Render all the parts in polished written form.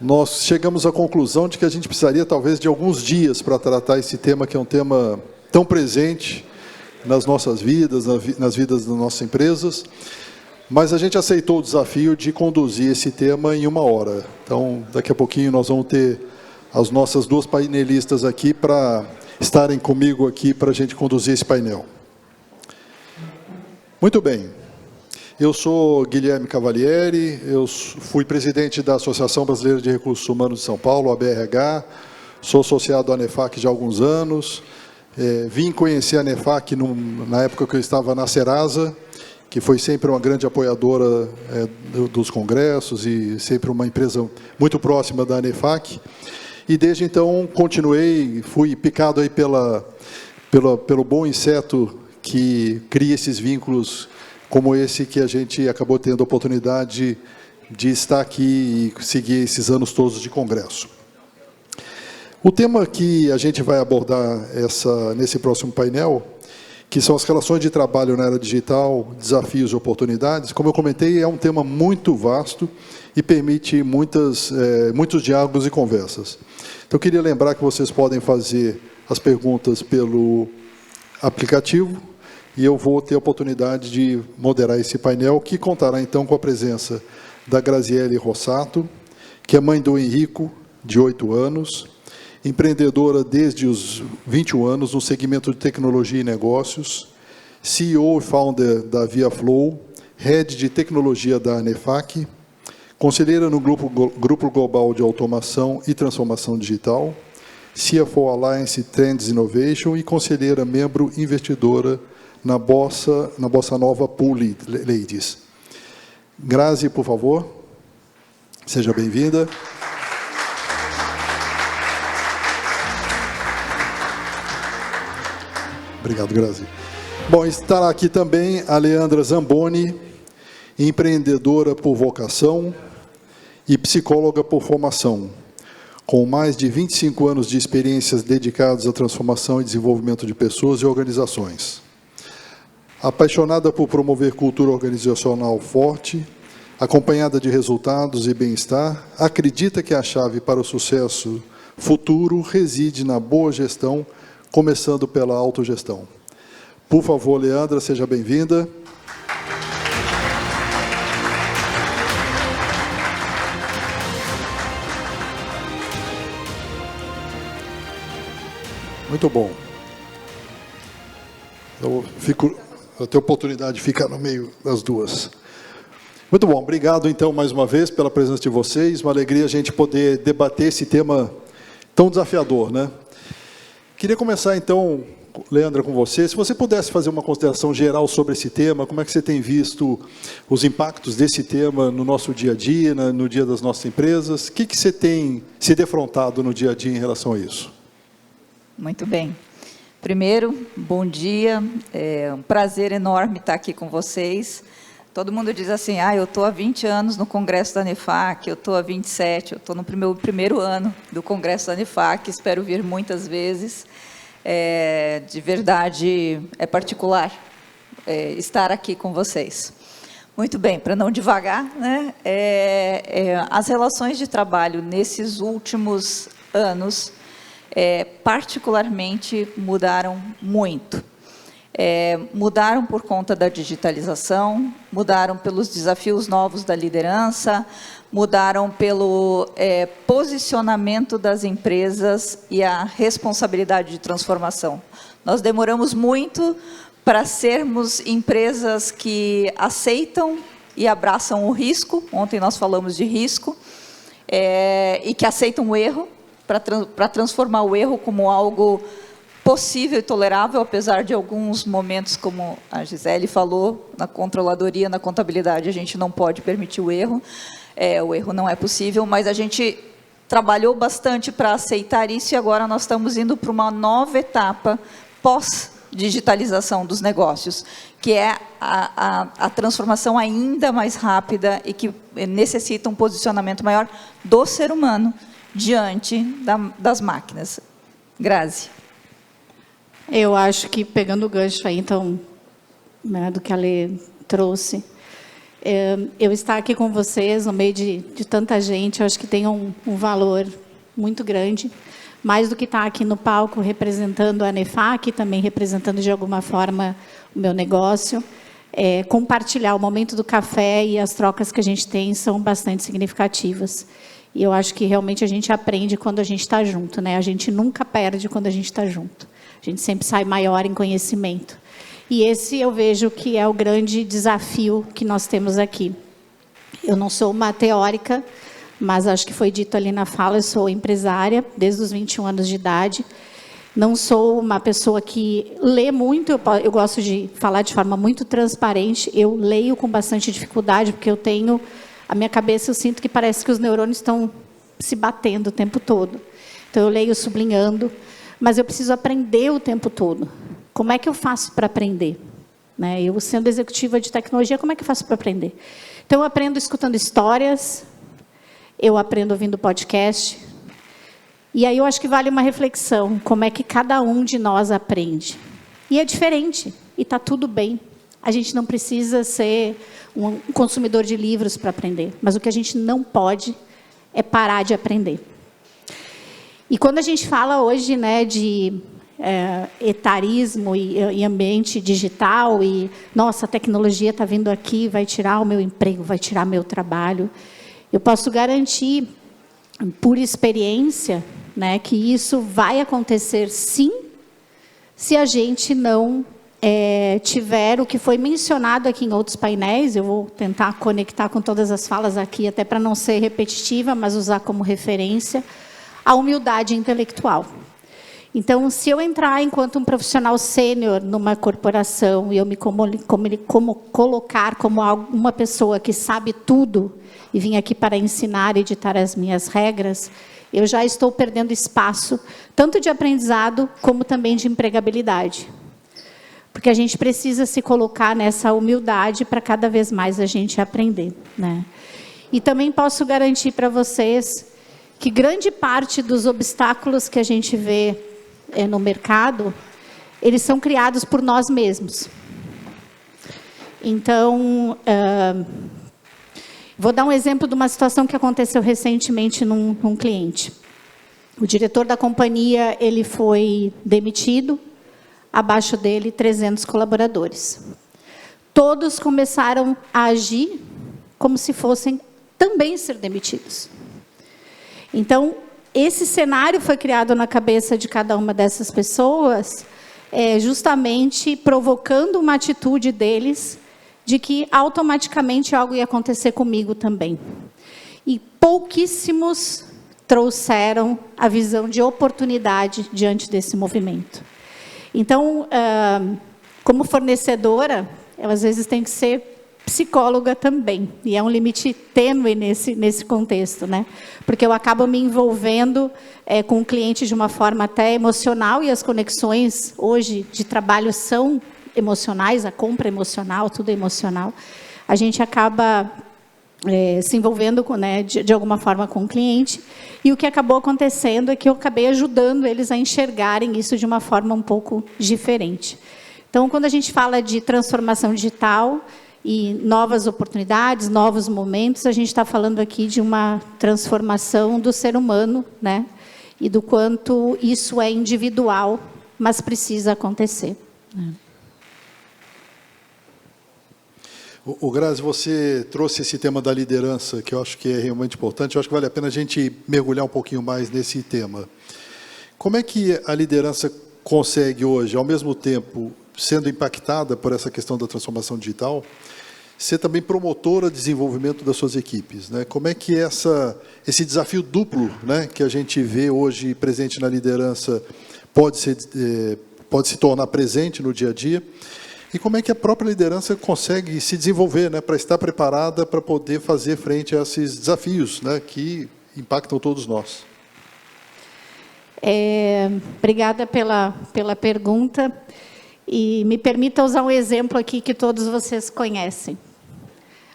nós chegamos à conclusão de que a gente precisaria talvez de alguns dias para tratar esse tema, que é um tema tão presente nas nossas vidas, nas vidas das nossas empresas, mas a gente aceitou o desafio de conduzir esse tema em 1 hora. Então, daqui a pouquinho nós vamos ter as nossas 2 painelistas aqui para estarem comigo aqui para a gente conduzir esse painel. Muito bem. Eu sou Guilherme Cavalieri, eu fui presidente da Associação Brasileira de Recursos Humanos de São Paulo, a BRH, sou associado à ANEFAC já há alguns anos, vim conhecer a ANEFAC na época que eu estava na Serasa, que foi sempre uma grande apoiadora dos congressos e sempre uma empresa muito próxima da ANEFAC, e desde então continuei, fui picado aí pelo bom inseto que cria esses vínculos como esse que a gente acabou tendo a oportunidade de estar aqui e seguir esses anos todos de congresso. O tema que a gente vai abordar nesse próximo painel, que são as relações de trabalho na era digital, desafios e oportunidades, como eu comentei, é um tema muito vasto e permite muitos diálogos e conversas. Então, eu queria lembrar que vocês podem fazer as perguntas pelo aplicativo, e eu vou ter a oportunidade de moderar esse painel, que contará, então, com a presença da Graziele Rossato, que é mãe do Henrico, de 8 anos, empreendedora desde os 21 anos no segmento de tecnologia e negócios, CEO e founder da ViaFlow, head de tecnologia da ANEFAC, conselheira no Grupo Global de Automação e Transformação Digital, CFO Alliance Trends Innovation e conselheira membro investidora na Bossa Nova Pool Ladies. Grazi, por favor, seja bem-vinda. Obrigado, Grazi. Bom, estará aqui também a Leandra Zamboni, empreendedora por vocação e psicóloga por formação, com mais de 25 anos de experiências dedicadas à transformação e desenvolvimento de pessoas e organizações. Apaixonada por promover cultura organizacional forte, acompanhada de resultados e bem-estar, acredita que a chave para o sucesso futuro reside na boa gestão, começando pela autogestão. Por favor, Leandra, seja bem-vinda. Muito bom. Eu tenho a oportunidade de ficar no meio das duas. Muito bom, obrigado então mais uma vez pela presença de vocês, uma alegria a gente poder debater esse tema tão desafiador, né? Queria começar então, Leandra, com você. Se você pudesse fazer uma consideração geral sobre esse tema, como é que você tem visto os impactos desse tema no nosso dia a dia, no dia das nossas empresas? O que você tem se defrontado no dia a dia em relação a isso? Muito bem. Primeiro, bom dia, é um prazer enorme estar aqui com vocês. Todo mundo diz assim, eu estou há 20 anos no Congresso da ANEFAC, eu estou há 27, eu estou no primeiro ano do Congresso da ANEFAC, espero vir muitas vezes. De verdade, é particular estar aqui com vocês. Muito bem, para não divagar, né, as relações de trabalho nesses últimos anos particularmente mudaram muito. Mudaram por conta da digitalização, mudaram pelos desafios novos da liderança, mudaram pelo posicionamento das empresas e a responsabilidade de transformação. Nós demoramos muito para sermos empresas que aceitam e abraçam o risco, ontem nós falamos de risco, e que aceitam o erro, para transformar o erro como algo possível e tolerável, apesar de alguns momentos, como a Gisele falou, na controladoria, na contabilidade, a gente não pode permitir o erro não é possível, mas a gente trabalhou bastante para aceitar isso e agora nós estamos indo para uma nova etapa pós-digitalização dos negócios, que é a transformação ainda mais rápida e que necessita um posicionamento maior do ser humano diante das máquinas. Grazi. Eu acho que, pegando o gancho aí, então, né, do que a Lê trouxe, Eu estar aqui com vocês, no meio de tanta gente, eu acho que tem um valor muito grande. Mais do que estar aqui no palco representando a ANEFAC, também representando de alguma forma o meu negócio. Compartilhar o momento do café e as trocas que a gente tem são bastante significativas. E eu acho que realmente a gente aprende quando a gente está junto, né? A gente nunca perde quando a gente está junto. A gente sempre sai maior em conhecimento. E esse eu vejo que é o grande desafio que nós temos aqui. Eu não sou uma teórica, mas acho que foi dito ali na fala, eu sou empresária desde os 21 anos de idade. Não sou uma pessoa que lê muito, eu gosto de falar de forma muito transparente. Eu leio com bastante dificuldade, porque a minha cabeça, eu sinto que parece que os neurônios estão se batendo o tempo todo. Então, eu leio sublinhando, mas eu preciso aprender o tempo todo. Como é que eu faço para aprender? Né? Eu, sendo executiva de tecnologia, como é que eu faço para aprender? Então, eu aprendo escutando histórias, eu aprendo ouvindo podcast. E aí eu acho que vale uma reflexão, como é que cada um de nós aprende. E é diferente, e está tudo bem. A gente não precisa ser um consumidor de livros para aprender, mas o que a gente não pode é parar de aprender. E quando a gente fala hoje, né, de etarismo e ambiente digital, e, nossa, a tecnologia está vindo aqui, vai tirar o meu emprego, vai tirar meu trabalho, eu posso garantir, por experiência, né, que isso vai acontecer sim, se a gente não tiver o que foi mencionado aqui em outros painéis. Eu vou tentar conectar com todas as falas aqui, até para não ser repetitiva, mas usar como referência a humildade intelectual. Então, se eu entrar enquanto um profissional sênior numa corporação e eu me colocar como uma pessoa que sabe tudo e vim aqui para ensinar e ditar as minhas regras, eu já estou perdendo espaço, tanto de aprendizado como também de empregabilidade. Porque a gente precisa se colocar nessa humildade para cada vez mais a gente aprender, né? E também posso garantir para vocês que grande parte dos obstáculos que a gente vê no mercado, eles são criados por nós mesmos. Então, vou dar um exemplo de uma situação que aconteceu recentemente num cliente. O diretor da companhia, ele foi demitido, abaixo dele 300 colaboradores. Todos começaram a agir como se fossem também ser demitidos. Então, esse cenário foi criado na cabeça de cada uma dessas pessoas, justamente provocando uma atitude deles de que automaticamente algo ia acontecer comigo também. E pouquíssimos trouxeram a visão de oportunidade diante desse movimento. Então, como fornecedora, eu às vezes tenho que ser psicóloga também, e é um limite tênue nesse contexto, né? Porque eu acabo me envolvendo com o cliente de uma forma até emocional, e as conexões hoje de trabalho são emocionais, a compra emocional, tudo é emocional. A gente acaba se envolvendo de alguma forma com o cliente, e o que acabou acontecendo é que eu acabei ajudando eles a enxergarem isso de uma forma um pouco diferente. Então, quando a gente fala de transformação digital e novas oportunidades, novos momentos, a gente está falando aqui de uma transformação do ser humano, né? E do quanto isso é individual, mas precisa acontecer. O Grazi, você trouxe esse tema da liderança, que eu acho que é realmente importante. Eu acho que vale a pena a gente mergulhar um pouquinho mais nesse tema. Como é que a liderança consegue hoje, ao mesmo tempo, sendo impactada por essa questão da transformação digital, ser também promotora de desenvolvimento das suas equipes, né? Como é que esse desafio duplo, né, que a gente vê hoje presente na liderança pode se tornar presente no dia a dia? E como é que a própria liderança consegue se desenvolver, né, para estar preparada para poder fazer frente a esses desafios, né, que impactam todos nós? Obrigada pela pergunta. E me permita usar um exemplo aqui que todos vocês conhecem.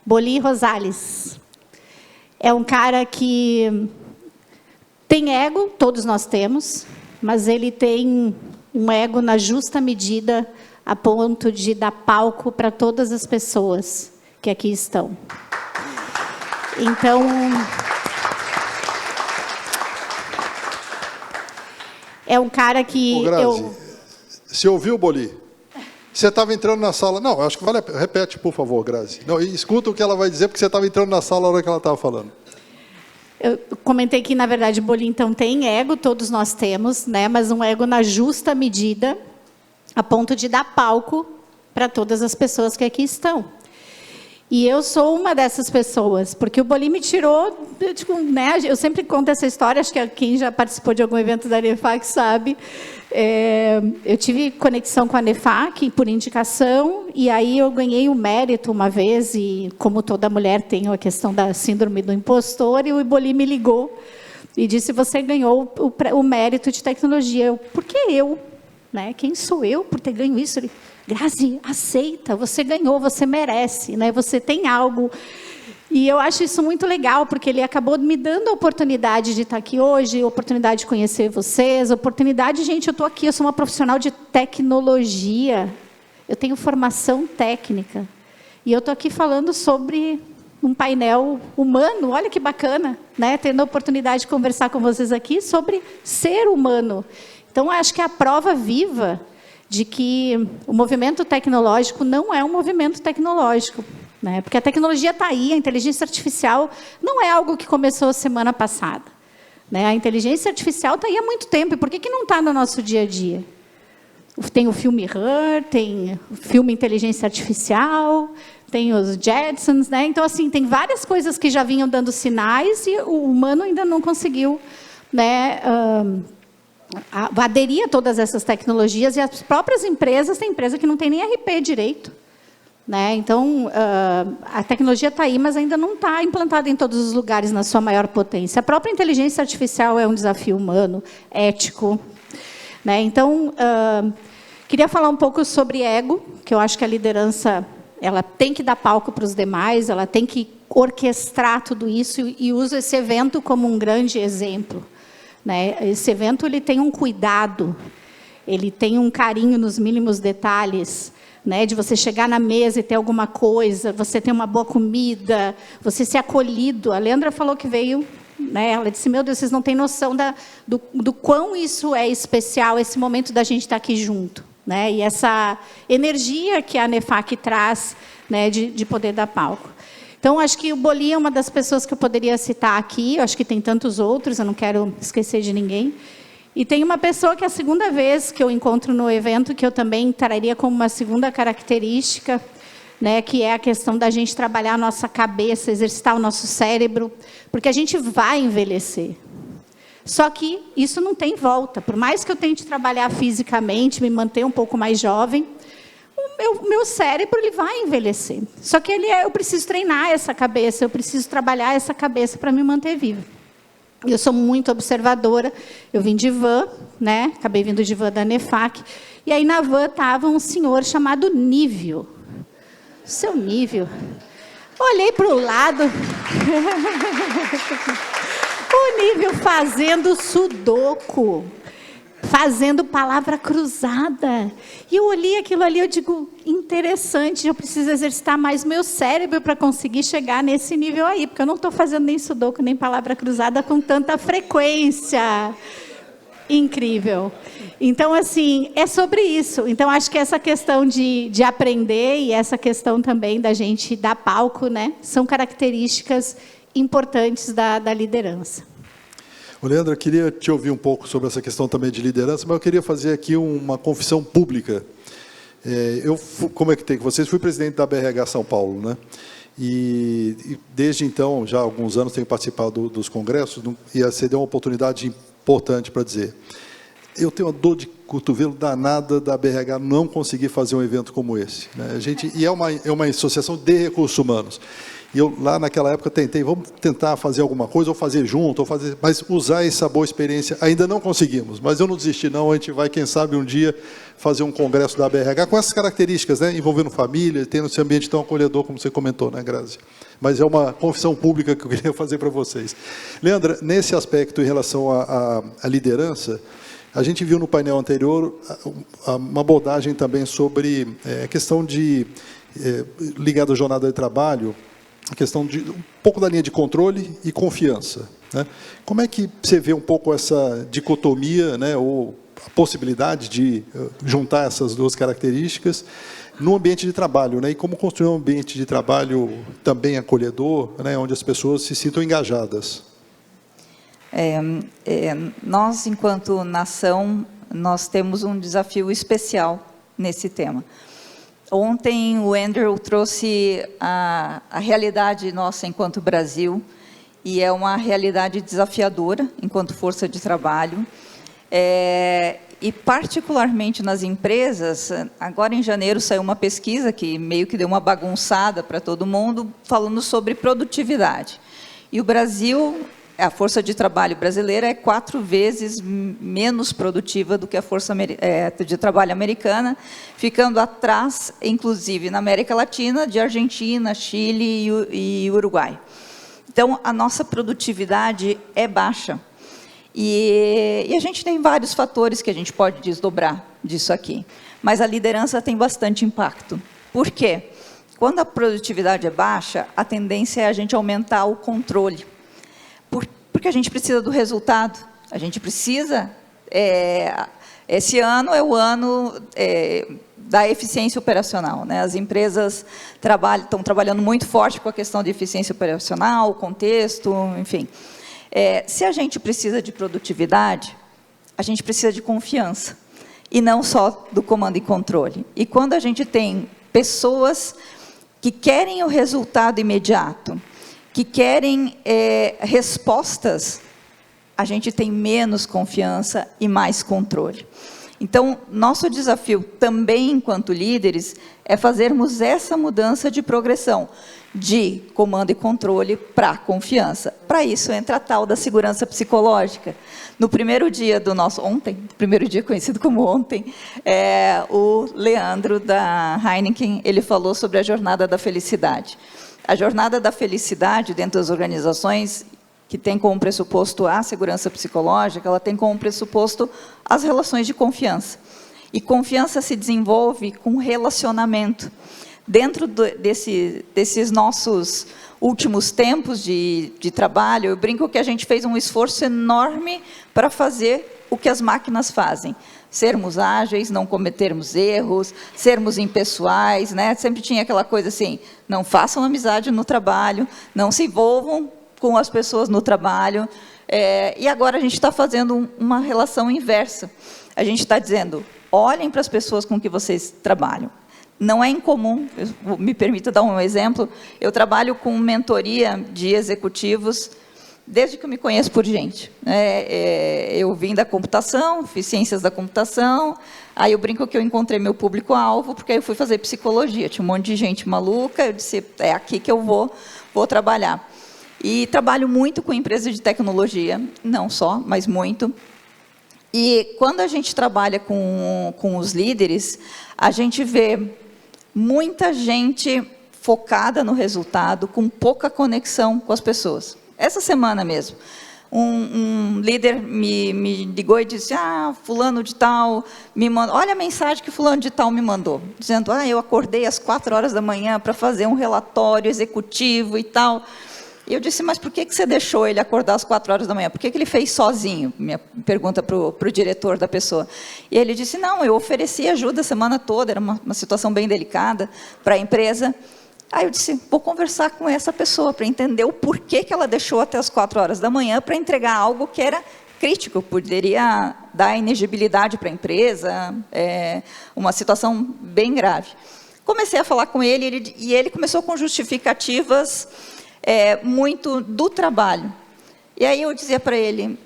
Boly Rosales. É um cara que tem ego, todos nós temos, mas ele tem um ego na justa medida, a ponto de dar palco para todas as pessoas que aqui estão. Então, é um cara que... Ô, Grazi, você ouviu, Boli? Você estava entrando na sala... Não, acho que vale a pena. Repete, por favor, Grazi. Não, escuta o que ela vai dizer, porque você estava entrando na sala na hora que ela estava falando. Eu comentei que, na verdade, Boli, então, tem ego, todos nós temos, né? Mas um ego na justa medida, a ponto de dar palco para todas as pessoas que aqui estão. E eu sou uma dessas pessoas, porque o Boli me tirou, né? Eu sempre conto essa história, acho que quem já participou de algum evento da ANEFAC sabe. Eu tive conexão com a ANEFAC por indicação, e aí eu ganhei o mérito uma vez, e como toda mulher tem a questão da síndrome do impostor, e o Boli me ligou e disse: você ganhou o mérito de tecnologia. Eu, por que eu? Né? Quem sou eu por ter ganho isso? Ele, Grazi, aceita, você ganhou, você merece, né? Você tem algo. E eu acho isso muito legal, porque ele acabou me dando a oportunidade de estar aqui hoje, a oportunidade de conhecer vocês, a oportunidade, gente, eu estou aqui, eu sou uma profissional de tecnologia, eu tenho formação técnica, e eu estou aqui falando sobre um painel humano, olha que bacana, né? Tendo a oportunidade de conversar com vocês aqui sobre ser humano. Então, acho que é a prova viva de que o movimento tecnológico não é um movimento tecnológico, né? Porque a tecnologia está aí, a inteligência artificial não é algo que começou semana passada, né? A inteligência artificial está aí há muito tempo, e por que não está no nosso dia a dia? Tem o filme Her, tem o filme Inteligência Artificial, tem os Jetsons, né? Então, assim, tem várias coisas que já vinham dando sinais e o humano ainda não conseguiu, né, aderir a todas essas tecnologias, e as próprias empresas, tem empresa que não tem nem RP direito, né? Então, a tecnologia está aí, mas ainda não está implantada em todos os lugares na sua maior potência. A própria inteligência artificial é um desafio humano, ético, né? Então, queria falar um pouco sobre ego, que eu acho que a liderança ela tem que dar palco para os demais, ela tem que orquestrar tudo isso, e uso esse evento como um grande exemplo. Né? Esse evento ele tem um cuidado, ele tem um carinho nos mínimos detalhes, né? De você chegar na mesa e ter alguma coisa, você ter uma boa comida, você ser acolhido. A Leandra falou que veio, né? Ela disse, meu Deus, vocês não têm noção do quão isso é especial, esse momento da gente estar aqui junto, né? E essa energia que a ANEFAC traz, né? De poder dar palco. Então, acho que o Boli é uma das pessoas que eu poderia citar aqui. Eu acho que tem tantos outros, eu não quero esquecer de ninguém. E tem uma pessoa que é a segunda vez que eu encontro no evento, que eu também traria como uma segunda característica, né, que é a questão da gente trabalhar a nossa cabeça, exercitar o nosso cérebro, porque a gente vai envelhecer. Só que isso não tem volta. Por mais que eu tente trabalhar fisicamente, me manter um pouco mais jovem, o meu cérebro ele vai envelhecer. Só que eu preciso treinar essa cabeça, eu preciso trabalhar essa cabeça para me manter viva. Eu sou muito observadora, eu vim de van, né? Acabei vindo de van da ANEFAC, e aí na van estava um senhor chamado Nívio. Seu Nívio. Olhei para o lado, o Nívio fazendo sudoku, fazendo palavra cruzada. E eu olhei aquilo ali, eu digo, interessante, eu preciso exercitar mais meu cérebro para conseguir chegar nesse nível aí, porque eu não estou fazendo nem sudoku, nem palavra cruzada com tanta frequência. Incrível. Então, assim, é sobre isso. Então, acho que essa questão de aprender e essa questão também da gente dar palco, né, são características importantes da liderança. Leandro, eu queria te ouvir um pouco sobre essa questão também de liderança, mas eu queria fazer aqui uma confissão pública. Eu, como é que tem com vocês, fui presidente da BRH São Paulo, né? E desde então, já há alguns anos, tenho participado dos congressos, e você deu uma oportunidade importante para dizer. Eu tenho uma dor de cotovelo danada da BRH não conseguir fazer um evento como esse, né? E é uma associação de recursos humanos. E eu, lá naquela época, tentei, vamos tentar fazer alguma coisa, ou fazer junto, mas usar essa boa experiência. Ainda não conseguimos, mas eu não desisti, não. A gente vai, quem sabe, um dia fazer um congresso da BRH com essas características, né? Envolvendo família, tendo esse ambiente tão acolhedor, como você comentou, né, Grazi? Mas é uma confissão pública que eu queria fazer para vocês. Leandra, nesse aspecto, em relação à liderança, a gente viu no painel anterior uma abordagem também sobre a questão de ligado à jornada de trabalho, a questão de um pouco da linha de controle e confiança, né? Como é que você vê um pouco essa dicotomia, né, ou a possibilidade de juntar essas duas características no ambiente de trabalho, né? E como construir um ambiente de trabalho também acolhedor, né, onde as pessoas se sintam engajadas? Nós, enquanto nação, nós temos um desafio especial nesse tema. Ontem o Andrew trouxe a realidade nossa enquanto Brasil, e é uma realidade desafiadora enquanto força de trabalho, e particularmente nas empresas. Agora em janeiro saiu uma pesquisa que meio que deu uma bagunçada para todo mundo, falando sobre produtividade. E o Brasil, a força de trabalho brasileira é 4 vezes menos produtiva do que a força de trabalho americana, ficando atrás, inclusive, na América Latina, de Argentina, Chile e Uruguai. Então, a nossa produtividade é baixa. E a gente tem vários fatores que a gente pode desdobrar disso aqui. Mas a liderança tem bastante impacto. Por quê? Quando a produtividade é baixa, a tendência é a gente aumentar o controle. Porque a gente precisa do resultado, a gente precisa, esse ano é o ano da eficiência operacional, né? As empresas estão trabalhando muito forte com a questão de eficiência operacional, contexto, enfim. Se a gente precisa de produtividade, a gente precisa de confiança, e não só do comando e controle. E quando a gente tem pessoas que querem o resultado imediato, que querem respostas, a gente tem menos confiança e mais controle. Então, nosso desafio também, enquanto líderes, é fazermos essa mudança de progressão, de comando e controle para confiança. Para isso, entra a tal da segurança psicológica. No primeiro dia do nosso... primeiro dia conhecido como ontem, o Leandro, da Heineken, ele falou sobre a jornada da felicidade. A jornada da felicidade dentro das organizações, que tem como pressuposto a segurança psicológica, ela tem como pressuposto as relações de confiança. E confiança se desenvolve com relacionamento. Dentro desses nossos últimos tempos de trabalho, eu brinco que a gente fez um esforço enorme para fazer o que as máquinas fazem. Sermos ágeis, não cometermos erros, sermos impessoais, né? Sempre tinha aquela coisa assim, não façam amizade no trabalho, não se envolvam com as pessoas no trabalho. E agora a gente está fazendo uma relação inversa. A gente está dizendo, olhem para as pessoas com que vocês trabalham. Não é incomum, me permita dar um exemplo, eu trabalho com mentoria de executivos desde que eu me conheço por gente. Eu vim da computação, fiz ciências da computação, aí eu brinco que eu encontrei meu público-alvo, porque aí eu fui fazer psicologia, tinha um monte de gente maluca, eu disse, é aqui que eu vou trabalhar. E trabalho muito com empresas de tecnologia, não só, mas muito. E quando a gente trabalha com os líderes, a gente vê muita gente focada no resultado, com pouca conexão com as pessoas. Essa semana mesmo, um líder me ligou e disse, fulano de tal me mandou, olha a mensagem que fulano de tal me mandou, dizendo, eu acordei às 4 horas da manhã para fazer um relatório executivo e tal. E eu disse, mas por que você deixou ele acordar às 4 horas da manhã? Por que ele fez sozinho? Minha pergunta para o diretor da pessoa. E ele disse, não, eu ofereci ajuda a semana toda, era uma situação bem delicada para a empresa. Aí eu disse, vou conversar com essa pessoa para entender o porquê que ela deixou até as 4 horas da manhã para entregar algo que era crítico, poderia dar inegibilidade para a empresa, uma situação bem grave. Comecei a falar com ele, e ele começou com justificativas muito do trabalho. E aí eu dizia para ele,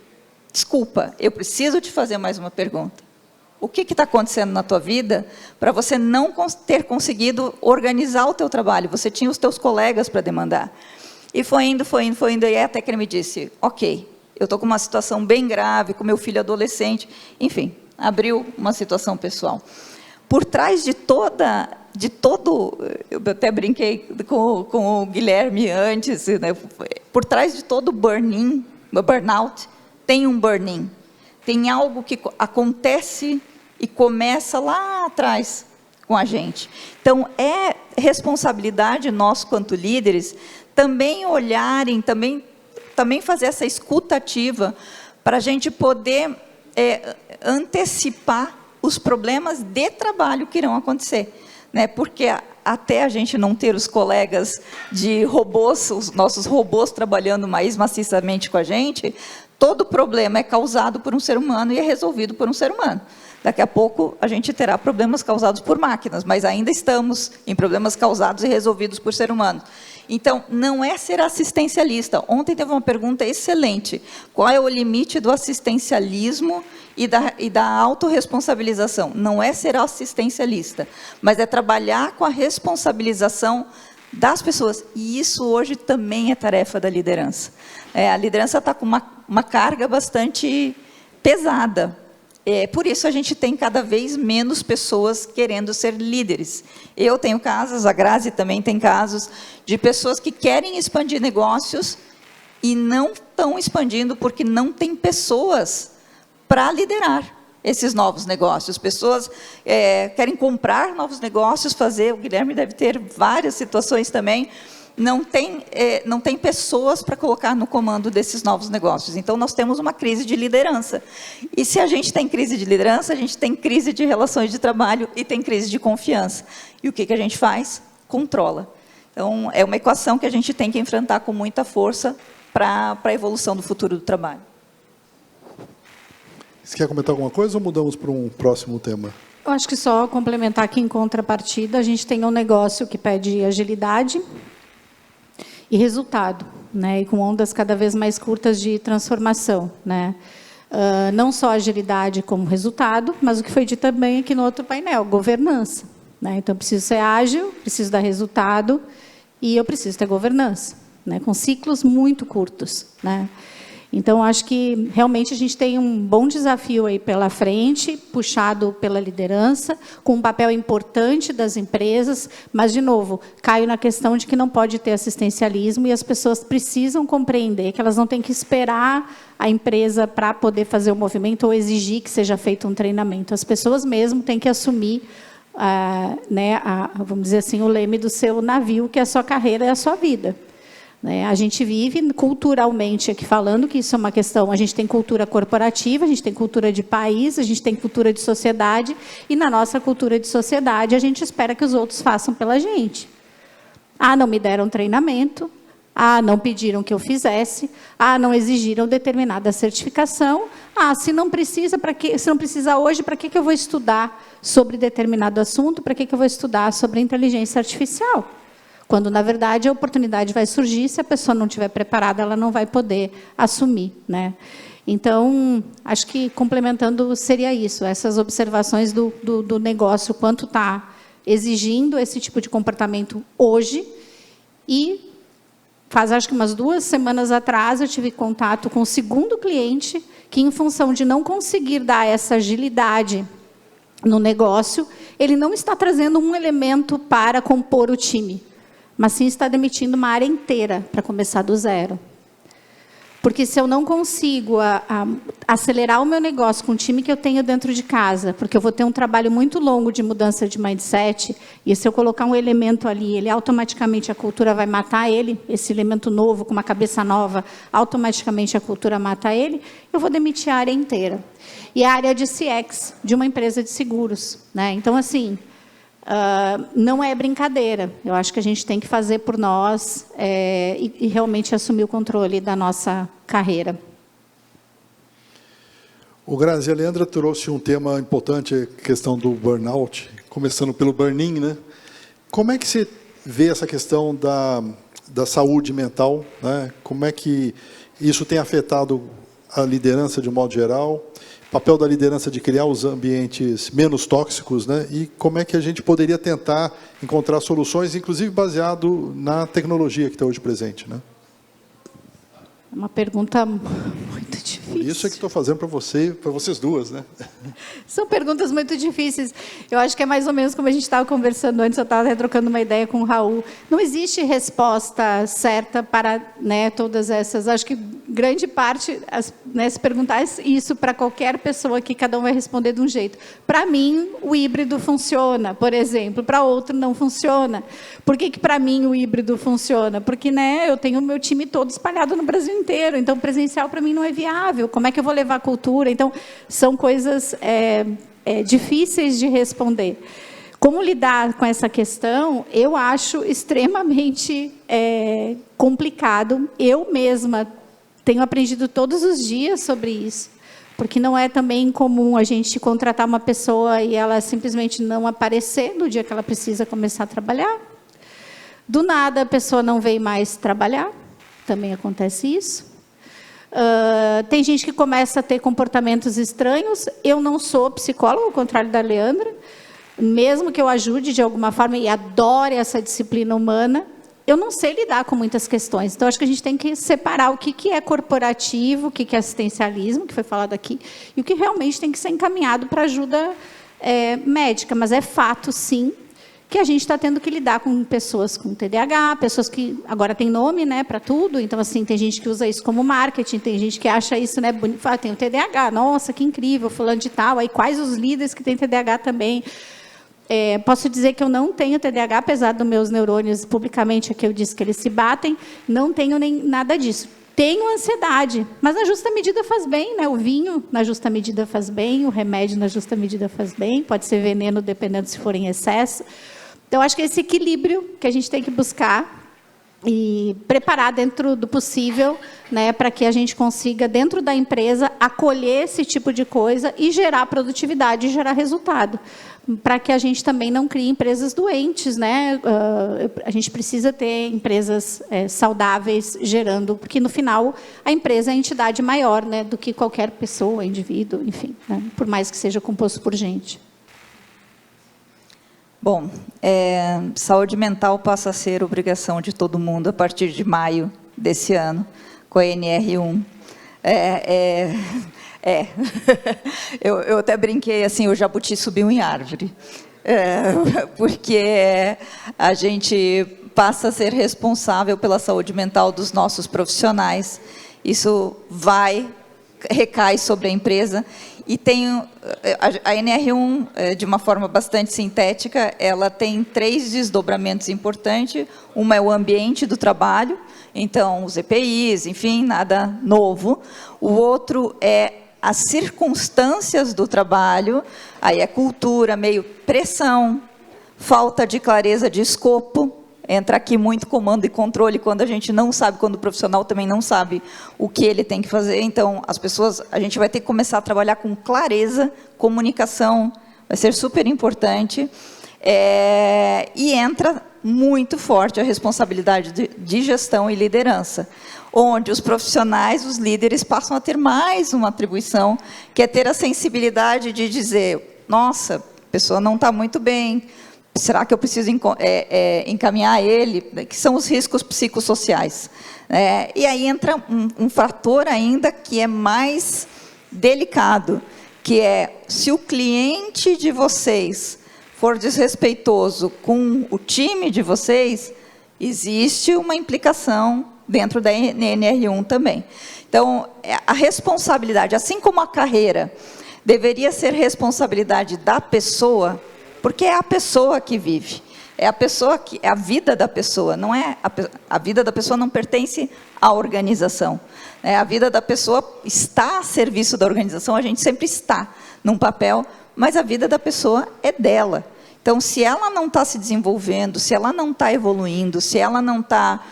desculpa, eu preciso te fazer mais uma pergunta. O que está acontecendo na tua vida para você não ter conseguido organizar o teu trabalho? Você tinha os teus colegas para demandar. E foi indo, e até que ele me disse, ok, eu estou com uma situação bem grave, com meu filho adolescente, enfim, abriu uma situação pessoal. Por trás de todo, eu até brinquei com o Guilherme antes, né? Por trás de todo burnout, tem um burn-in. Tem algo que acontece e começa lá atrás, com a gente. Então, é responsabilidade nossa, quanto líderes, também olharem, também fazer essa escuta ativa, para a gente poder antecipar os problemas de trabalho que irão acontecer, né? Porque até a gente não ter os colegas de robôs, os nossos robôs trabalhando mais maciçamente com a gente, todo problema é causado por um ser humano e é resolvido por um ser humano. Daqui a pouco a gente terá problemas causados por máquinas, mas ainda estamos em problemas causados e resolvidos por ser humano. Então, não é ser assistencialista. Ontem teve uma pergunta excelente. Qual é o limite do assistencialismo e da autorresponsabilização? Não é ser assistencialista, mas é trabalhar com a responsabilização das pessoas. E isso hoje também é tarefa da liderança. A liderança está com uma carga bastante pesada. Por isso a gente tem cada vez menos pessoas querendo ser líderes. Eu tenho casos, a Grazi também tem casos, de pessoas que querem expandir negócios e não estão expandindo porque não tem pessoas para liderar esses novos negócios. Pessoas querem comprar novos negócios, fazer, o Guilherme deve ter várias situações também, não tem pessoas para colocar no comando desses novos negócios. Então, nós temos uma crise de liderança. E se a gente tem crise de liderança, a gente tem crise de relações de trabalho e tem crise de confiança. E o que a gente faz? Controla. Então, é uma equação que a gente tem que enfrentar com muita força para a evolução do futuro do trabalho. Você quer comentar alguma coisa ou mudamos para um próximo tema? Eu acho que só complementar que, em contrapartida, a gente tem um negócio que pede agilidade e resultado, né? E com ondas cada vez mais curtas de transformação, né? Não só agilidade como resultado, mas o que foi dito também aqui no outro painel, governança, né? Então, eu preciso ser ágil, preciso dar resultado e eu preciso ter governança, né? Com ciclos muito curtos, né? Então, acho que realmente a gente tem um bom desafio aí pela frente, puxado pela liderança, com um papel importante das empresas, mas, de novo, caio na questão de que não pode ter assistencialismo e as pessoas precisam compreender que elas não têm que esperar a empresa para poder fazer o movimento ou exigir que seja feito um treinamento. As pessoas mesmo têm que assumir, vamos dizer assim, o leme do seu navio, que é a sua carreira e a sua vida. A gente vive culturalmente aqui falando que isso é uma questão, a gente tem cultura corporativa, a gente tem cultura de país, a gente tem cultura de sociedade, e na nossa cultura de sociedade a gente espera que os outros façam pela gente. Não me deram treinamento, não pediram que eu fizesse, não exigiram determinada certificação, se não precisa, se não precisa hoje, para que eu vou estudar sobre determinado assunto, para que eu vou estudar sobre inteligência artificial? Quando, na verdade, a oportunidade vai surgir, se a pessoa não estiver preparada, ela não vai poder assumir, né? Então, acho que, complementando, seria isso, essas observações do negócio, quanto está exigindo esse tipo de comportamento hoje. E acho que umas 2 semanas atrás, eu tive contato com o segundo cliente, que, em função de não conseguir dar essa agilidade no negócio, ele não está trazendo um elemento para compor o time, mas sim está demitindo uma área inteira para começar do zero. Porque se eu não consigo acelerar o meu negócio com o time que eu tenho dentro de casa, porque eu vou ter um trabalho muito longo de mudança de mindset, e se eu colocar um elemento ali, ele automaticamente, a cultura vai matar ele, esse elemento novo, com uma cabeça nova, automaticamente a cultura mata ele, eu vou demitir a área inteira. E a área de CX, de uma empresa de seguros, né? Então, assim, não é brincadeira. Eu acho que a gente tem que fazer por nós e realmente assumir o controle da nossa carreira. O Grazi, a Leandra trouxe um tema importante, a questão do burnout, começando pelo burn-in, né? Como é que você vê essa questão da saúde mental, né? Como é que isso tem afetado a liderança de um modo geral? Papel da liderança de criar os ambientes menos tóxicos, né? E como é que a gente poderia tentar encontrar soluções, inclusive baseado na tecnologia que está hoje presente, né? É uma pergunta muito difícil. Por isso é que estou fazendo para vocês duas, né? São perguntas muito difíceis. Eu acho que é mais ou menos como a gente estava conversando antes, eu estava trocando uma ideia com o Raul. Não existe resposta certa para, né, todas essas. Acho que grande parte, né, se perguntar isso para qualquer pessoa aqui, cada um vai responder de um jeito. Para mim, o híbrido funciona, por exemplo, para outro não funciona. Por que para mim o híbrido funciona? Porque, né, eu tenho o meu time todo espalhado no Brasil inteiro, então presencial para mim não é viável. Como é que eu vou levar a cultura? Então, são coisas difíceis de responder. Como lidar com essa questão, eu acho extremamente complicado. Eu mesma tenho aprendido todos os dias sobre isso, porque não é também comum a gente contratar uma pessoa e ela simplesmente não aparecer no dia que ela precisa começar a trabalhar. Do nada, a pessoa não vem mais trabalhar, também acontece isso. Tem gente que começa a ter comportamentos estranhos. Eu não sou psicóloga, ao contrário da Leandra. Mesmo que eu ajude de alguma forma e adore essa disciplina humana, eu não sei lidar com muitas questões. Então, acho que a gente tem que separar o que é corporativo, o que é assistencialismo, que foi falado aqui, e o que realmente tem que ser encaminhado para ajuda médica. Mas é fato, sim, que a gente está tendo que lidar com pessoas com TDAH, pessoas que agora tem nome, né, para tudo. Então, assim, tem gente que usa isso como marketing, tem gente que acha isso, né, bonito. Fala, tem o TDAH, nossa, que incrível, fulano de tal. Aí, quais os líderes que têm TDAH também? Posso dizer que eu não tenho TDAH, apesar dos meus neurônios, publicamente, aqui eu disse que eles se batem, não tenho nem nada disso. Tenho ansiedade, mas na justa medida faz bem, né? O vinho, na justa medida, faz bem, o remédio, na justa medida, faz bem, pode ser veneno, dependendo se for em excesso. Então, acho que esse equilíbrio que a gente tem que buscar e preparar dentro do possível, né, para que a gente consiga, dentro da empresa, acolher esse tipo de coisa e gerar produtividade e gerar resultado, para que a gente também não crie empresas doentes, né? A gente precisa ter empresas saudáveis gerando, porque, no final, a empresa é a entidade maior, né, do que qualquer pessoa, indivíduo, enfim, né, por mais que seja composto por gente. Bom, saúde mental passa a ser obrigação de todo mundo a partir de maio desse ano, com a NR1. Eu até brinquei assim, o jabuti subiu em árvore, porque a gente passa a ser responsável pela saúde mental dos nossos profissionais. Isso recai sobre a empresa. E tem a NR1, de uma forma bastante sintética, ela tem 3 desdobramentos importantes. Uma é o ambiente do trabalho, então os EPIs, enfim, nada novo. O outro é as circunstâncias do trabalho, aí é cultura, meio pressão, falta de clareza de escopo. Entra aqui muito comando e controle quando a gente não sabe, quando o profissional também não sabe o que ele tem que fazer. Então, a gente vai ter que começar a trabalhar com clareza, comunicação, vai ser super importante. E entra muito forte a responsabilidade de gestão e liderança, onde os profissionais, os líderes, passam a ter mais uma atribuição, que é ter a sensibilidade de dizer, nossa, a pessoa não está muito bem, será que eu preciso encaminhar ele? Que são os riscos psicossociais. E aí entra um fator ainda que é mais delicado, que é, se o cliente de vocês for desrespeitoso com o time de vocês, existe uma implicação dentro da NR1 também. Então, a responsabilidade, assim como a carreira, deveria ser responsabilidade da pessoa, porque é a pessoa que vive, é a vida da pessoa, não é a vida da pessoa não pertence à organização. A vida da pessoa está a serviço da organização, a gente sempre está num papel, mas a vida da pessoa é dela. Então, se ela não está se desenvolvendo, se ela não está evoluindo, se ela não está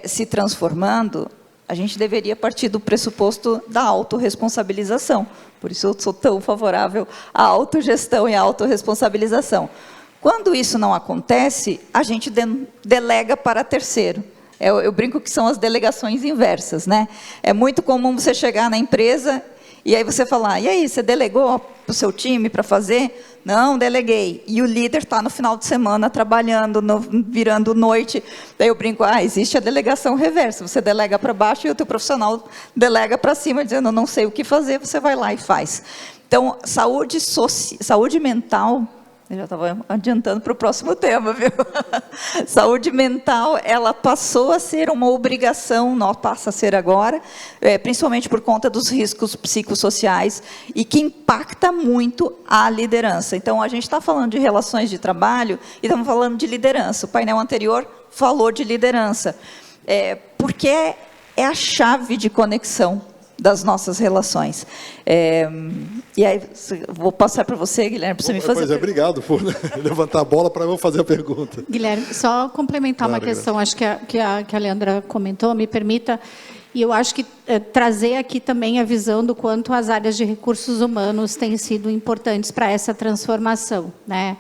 se transformando, a gente deveria partir do pressuposto da autorresponsabilização. Por isso eu sou tão favorável à autogestão e à autorresponsabilização. Quando isso não acontece, a gente delega para terceiro. Eu brinco que são as delegações inversas, né? É muito comum você chegar na empresa e aí você falar, e aí, você delegou para o seu time para fazer? Não, deleguei. E o líder está no final de semana trabalhando, virando noite. Daí eu brinco, existe a delegação reversa. Você delega para baixo e o teu profissional delega para cima, dizendo, não sei o que fazer, você vai lá e faz. Então, saúde mental Eu já estava adiantando para o próximo tema, viu? Saúde mental, ela passou a ser uma obrigação, não passa a ser agora, principalmente por conta dos riscos psicossociais e que impacta muito a liderança. Então, a gente está falando de relações de trabalho e estamos falando de liderança. O painel anterior falou de liderança, porque é a chave de conexão das nossas relações. E aí, vou passar para você, Guilherme, para você me fazer... Pois obrigado por levantar a bola para eu fazer a pergunta. Guilherme, só complementar uma questão, acho que a Leandra comentou, me permita, e eu acho que trazer aqui também a visão do quanto as áreas de recursos humanos têm sido importantes para essa transformação, né?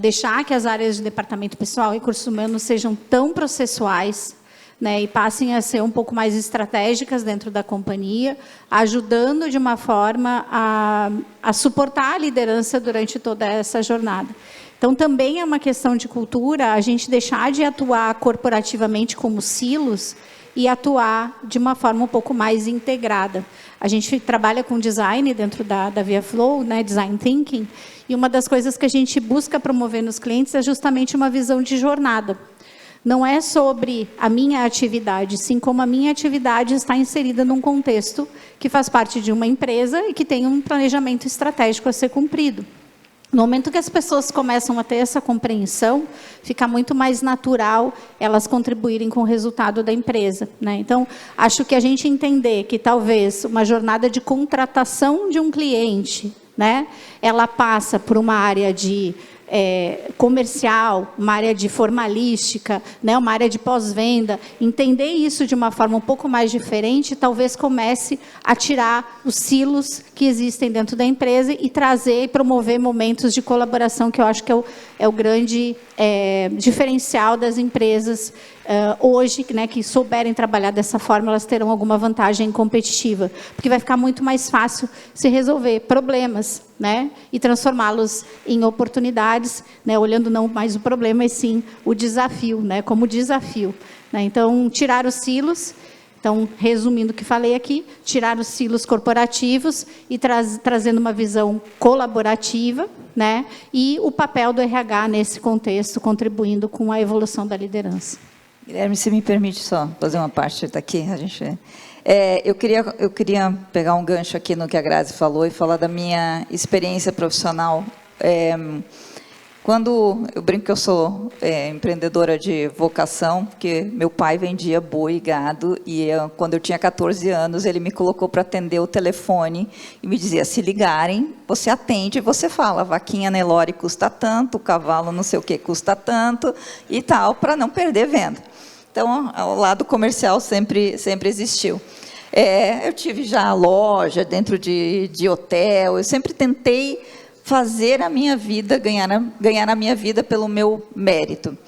Deixar que as áreas de departamento pessoal e recursos humanos sejam tão processuais, né, e passem a ser um pouco mais estratégicas dentro da companhia, ajudando de uma forma a suportar a liderança durante toda essa jornada. Então, também é uma questão de cultura, a gente deixar de atuar corporativamente como silos e atuar de uma forma um pouco mais integrada. A gente trabalha com design dentro da ViaFlow, né, Design Thinking, e uma das coisas que a gente busca promover nos clientes é justamente uma visão de jornada. Não é sobre a minha atividade, sim como a minha atividade está inserida num contexto que faz parte de uma empresa e que tem um planejamento estratégico a ser cumprido. No momento que as pessoas começam a ter essa compreensão, fica muito mais natural elas contribuírem com o resultado da empresa, né? Então, acho que a gente entender que talvez uma jornada de contratação de um cliente, né, ela passa por uma área de comercial, uma área de formalística, né, uma área de pós-venda, entender isso de uma forma um pouco mais diferente, talvez comece a tirar os silos que existem dentro da empresa e trazer e promover momentos de colaboração, que eu acho que é o grande diferencial das empresas hoje, né, que souberem trabalhar dessa forma, elas terão alguma vantagem competitiva, porque vai ficar muito mais fácil se resolver problemas, né, e transformá-los em oportunidades, né, olhando não mais o problema, mas sim o desafio, né, como desafio, né? Então, tirar os silos. Então, resumindo o que falei aqui, tirar os silos corporativos e trazendo uma visão colaborativa, né, e o papel do RH nesse contexto, contribuindo com a evolução da liderança. Guilherme, se me permite só fazer uma parte daqui, eu queria pegar um gancho aqui no que a Grazi falou e falar da minha experiência profissional. Quando eu brinco que eu sou empreendedora de vocação, porque meu pai vendia boi e gado, e quando eu tinha 14 anos, ele me colocou para atender o telefone e me dizia, se ligarem, você atende e você fala, a vaquinha Nelore custa tanto, o cavalo não sei o que custa tanto, e tal, para não perder venda. Então, o lado comercial sempre existiu. Eu tive já loja dentro de hotel, eu sempre tentei fazer a minha vida, ganhar a minha vida pelo meu mérito.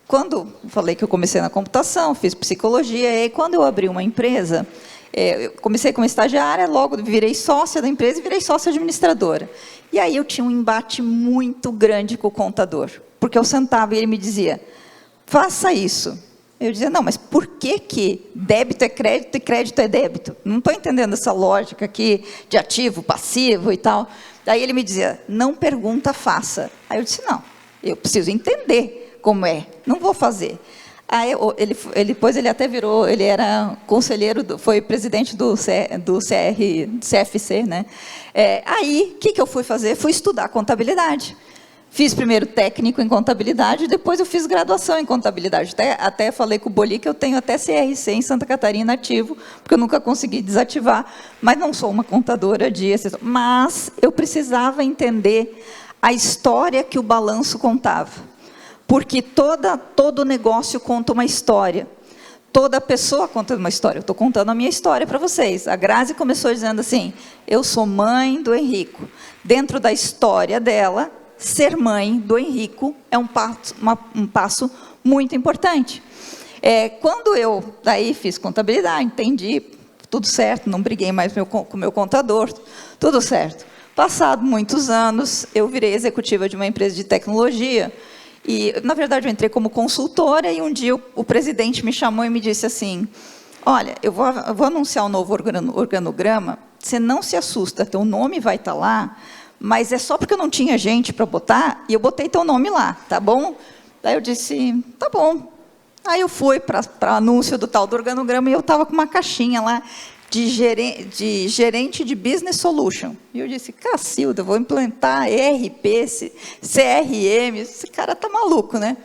Quando falei que eu comecei na computação, fiz psicologia, e quando eu abri uma empresa, eu comecei como estagiária, logo virei sócia da empresa e virei sócia administradora. E aí eu tinha um embate muito grande com o contador, porque eu sentava e ele me dizia, faça isso. Eu dizia, não, mas por que débito é crédito e crédito é débito? Não estou entendendo essa lógica aqui de ativo, passivo e tal. Daí ele me dizia, não pergunta, faça. Aí eu disse, não, eu preciso entender como é, não vou fazer. Aí depois ele até virou, ele era conselheiro, foi presidente do CFC, né? Aí, o que eu fui fazer? Fui estudar contabilidade. Fiz primeiro técnico em contabilidade, depois eu fiz graduação em contabilidade. Até falei com o Boli que eu tenho até CRC em Santa Catarina ativo, porque eu nunca consegui desativar, mas não sou uma contadora de exceção. Mas eu precisava entender a história que o balanço contava, porque todo negócio conta uma história. Toda pessoa conta uma história. Eu estou contando a minha história para vocês. A Grazi começou dizendo assim, eu sou mãe do Henrico. Dentro da história dela, ser mãe do Henrico é um passo muito importante. Quando eu daí fiz contabilidade, entendi, tudo certo, não briguei mais com o meu contador, tudo certo. Passado muitos anos, eu virei executiva de uma empresa de tecnologia, e, na verdade, eu entrei como consultora, e um dia o presidente me chamou e me disse assim, olha, eu vou anunciar um novo organograma, você não se assusta, teu nome vai estar lá, mas é só porque eu não tinha gente para botar, e eu botei teu nome lá, tá bom? Daí eu disse, tá bom. Aí eu fui para anúncio do tal do organograma, e eu estava com uma caixinha lá, de gerente de Business Solution. E eu disse, Cacilda, vou implantar ERP, CRM, esse cara tá maluco, né?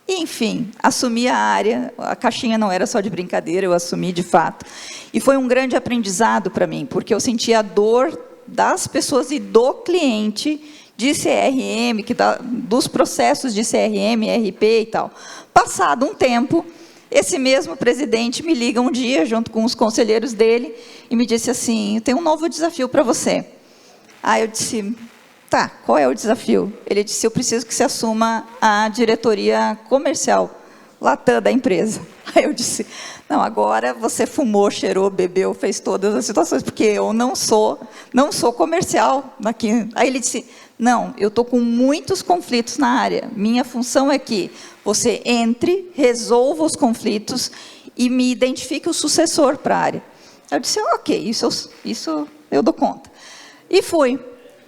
E, enfim, assumi a área, a caixinha não era só de brincadeira, eu assumi de fato. E foi um grande aprendizado para mim, porque eu sentia a dor das pessoas e do cliente de CRM, dos processos de CRM, ERP e tal. Passado um tempo, esse mesmo presidente me liga um dia, junto com os conselheiros dele, e me disse assim, eu tenho um novo desafio para você. Aí eu disse, tá, qual é o desafio? Ele disse, eu preciso que você assuma a diretoria comercial, Latam da empresa. Aí eu disse, não, agora você fumou, cheirou, bebeu, fez todas as situações, porque eu não sou comercial aqui. Aí ele disse, não, eu estou com muitos conflitos na área. Minha função é que você entre, resolva os conflitos e me identifique o sucessor para a área. Eu disse, ok, isso eu dou conta. E fui.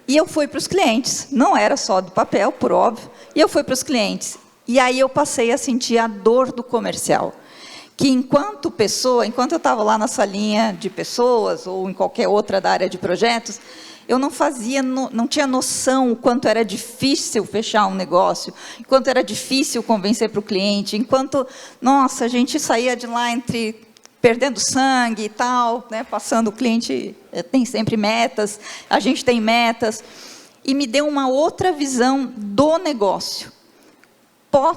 E eu fui para os clientes. Não era só do papel, por óbvio. E eu fui para os clientes. E aí eu passei a sentir a dor do comercial. Que enquanto eu estava lá na salinha de pessoas, ou em qualquer outra da área de projetos, eu não tinha noção o quanto era difícil fechar um negócio, o quanto era difícil convencer para o cliente, enquanto, nossa, a gente saía de lá perdendo sangue e tal, né, passando, o cliente tem sempre metas, a gente tem metas, e me deu uma outra visão do negócio.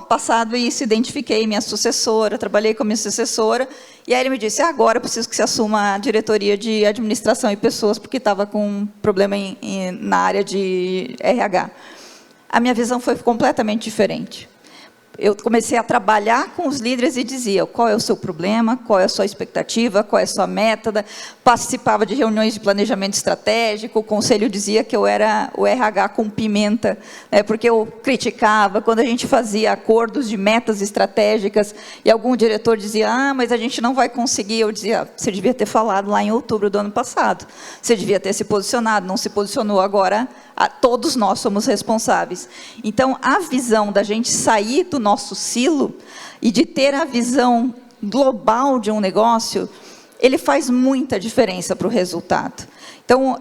Passado isso, identifiquei minha sucessora, trabalhei com a minha sucessora, e aí ele me disse, agora eu preciso que você assuma a diretoria de administração e pessoas, porque estava com um problema na área de RH. A minha visão foi completamente diferente. Eu comecei a trabalhar com os líderes e dizia, qual é o seu problema, qual é a sua expectativa, qual é a sua meta, participava de reuniões de planejamento estratégico, o conselho dizia que eu era o RH com pimenta, né, porque eu criticava, quando a gente fazia acordos de metas estratégicas, e algum diretor dizia, mas a gente não vai conseguir, eu dizia, você devia ter falado lá em outubro do ano passado, você devia ter se posicionado, não se posicionou agora, todos nós somos responsáveis. Então, a visão da gente sair do nosso silo e de ter a visão global de um negócio, ele faz muita diferença para o resultado. Então,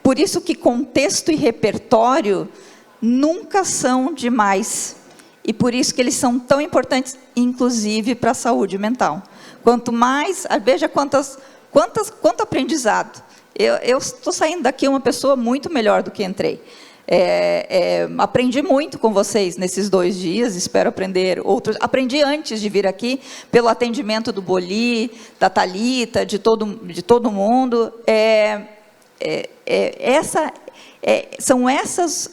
por isso que contexto e repertório nunca são demais. E por isso que eles são tão importantes, inclusive para a saúde mental. Quanto mais, veja quanto aprendizado. Eu estou saindo daqui uma pessoa muito melhor do que entrei. Aprendi muito com vocês nesses 2 dias, espero aprender outros. Aprendi antes de vir aqui, pelo atendimento do Boli, da Thalita, de todo mundo. São essas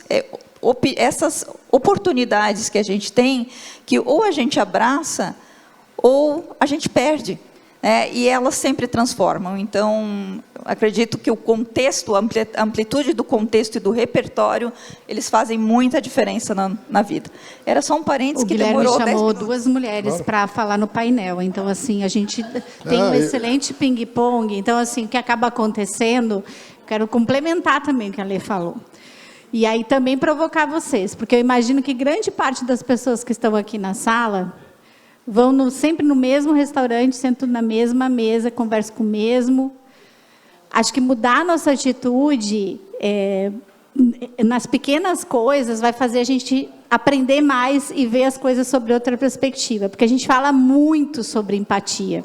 oportunidades que a gente tem, que ou a gente abraça, ou a gente perde. E elas sempre transformam. Então, acredito que o contexto, a amplitude do contexto e do repertório, eles fazem muita diferença na vida. Era só um parênteses que demorou 10 minutos. O Guilherme chamou 2 mulheres para falar no painel. Então, assim, a gente tem um excelente ping-pong. Então, assim, o que acaba acontecendo, quero complementar também o que a Lê falou. E aí também provocar vocês, porque eu imagino que grande parte das pessoas que estão aqui na sala vão sempre no mesmo restaurante, sentam na mesma mesa, conversam com o mesmo. Acho que mudar a nossa atitude nas pequenas coisas vai fazer a gente aprender mais e ver as coisas sobre outra perspectiva. Porque a gente fala muito sobre empatia.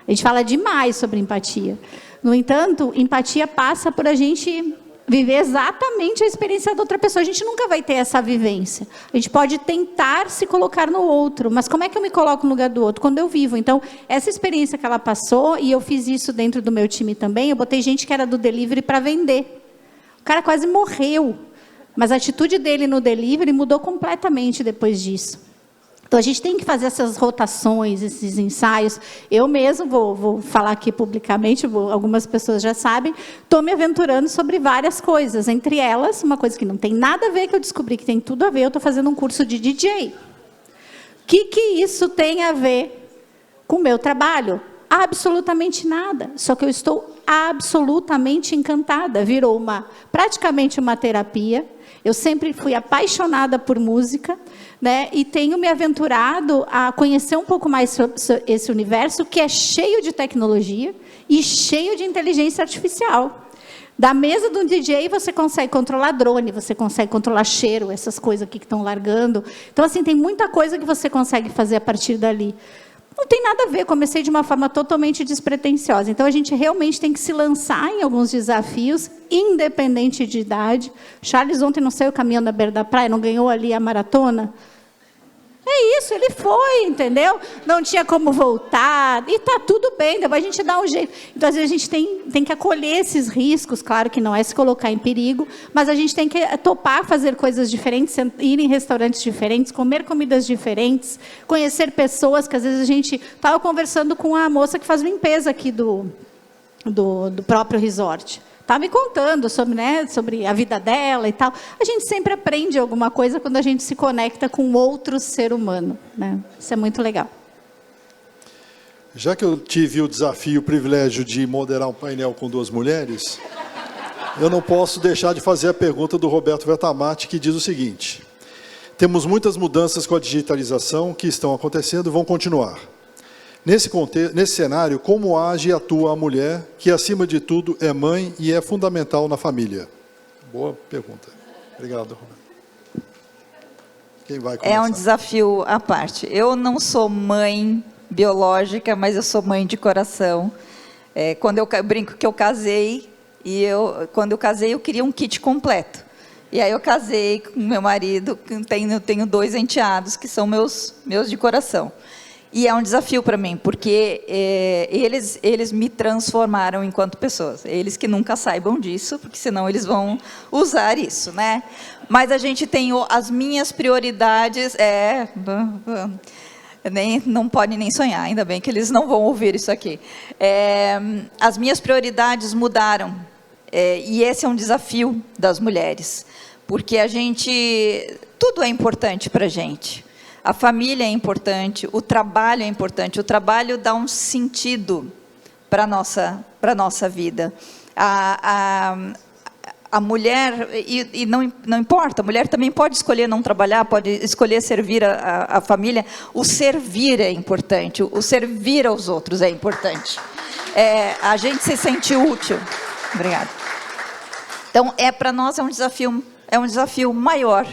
A gente fala demais sobre empatia. No entanto, empatia passa por a gente viver exatamente a experiência da outra pessoa. A gente nunca vai ter essa vivência. A gente pode tentar se colocar no outro, mas como é que eu me coloco no lugar do outro? Quando eu vivo. Então, essa experiência que ela passou, e eu fiz isso dentro do meu time também, eu botei gente que era do delivery para vender. O cara quase morreu, mas a atitude dele no delivery mudou completamente depois disso. Então, a gente tem que fazer essas rotações, esses ensaios. Eu mesmo, vou falar aqui publicamente, algumas pessoas já sabem, estou me aventurando sobre várias coisas. Entre elas, uma coisa que não tem nada a ver, que eu descobri que tem tudo a ver, eu estou fazendo um curso de DJ. O que isso tem a ver com o meu trabalho? absolutamente nada. Só que eu estou absolutamente encantada. Virou praticamente uma terapia. Eu sempre fui apaixonada por música, né? E tenho me aventurado a conhecer um pouco mais sobre esse universo que é cheio de tecnologia e cheio de inteligência artificial. Da mesa do DJ, você consegue controlar drone, você consegue controlar cheiro, essas coisas aqui que estão largando. Então, assim, tem muita coisa que você consegue fazer a partir dali. Não tem nada a ver, comecei de uma forma totalmente despretensiosa. Então, a gente realmente tem que se lançar em alguns desafios, independente de idade. Charles ontem não saiu caminhando na beira da praia, não ganhou ali a maratona? É isso, ele foi, entendeu? Não tinha como voltar, e está tudo bem, depois a gente dá um jeito. Então, às vezes, a gente tem que acolher esses riscos, claro que não é se colocar em perigo, mas a gente tem que topar fazer coisas diferentes, ir em restaurantes diferentes, comer comidas diferentes, conhecer pessoas, que às vezes a gente estava conversando com a moça que faz limpeza aqui do próprio resort. Está me contando sobre, né, sobre a vida dela e tal. A gente sempre aprende alguma coisa quando a gente se conecta com outro ser humano, né? Isso é muito legal. Já que eu tive o desafio, o privilégio de moderar um painel com 2 mulheres, eu não posso deixar de fazer a pergunta do Roberto Vertamati, que diz o seguinte: temos muitas mudanças com a digitalização que estão acontecendo e vão continuar. Nesse cenário, como age e atua a mulher, que, acima de tudo, é mãe e é fundamental na família? Boa pergunta. Obrigado, Roberto. Quem vai começar? É um desafio à parte. Eu não sou mãe biológica, mas eu sou mãe de coração. Quando eu brinco que eu casei, quando eu casei, eu queria um kit completo. E aí eu casei com meu marido, tenho 2 enteados, que são meus de coração. E é um desafio para mim, porque eles me transformaram enquanto pessoas. Eles que nunca saibam disso, porque senão eles vão usar isso, né? Mas a gente tem as minhas prioridades, não pode nem sonhar, ainda bem que eles não vão ouvir isso aqui. As minhas prioridades mudaram, e esse é um desafio das mulheres, porque tudo é importante para a gente. A família é importante, o trabalho é importante, o trabalho dá um sentido para a nossa vida. A mulher, e não importa, a mulher também pode escolher não trabalhar, pode escolher servir a família. O servir é importante, o servir aos outros é importante. A gente se sente útil. Obrigada. Então, para nós é um desafio maior.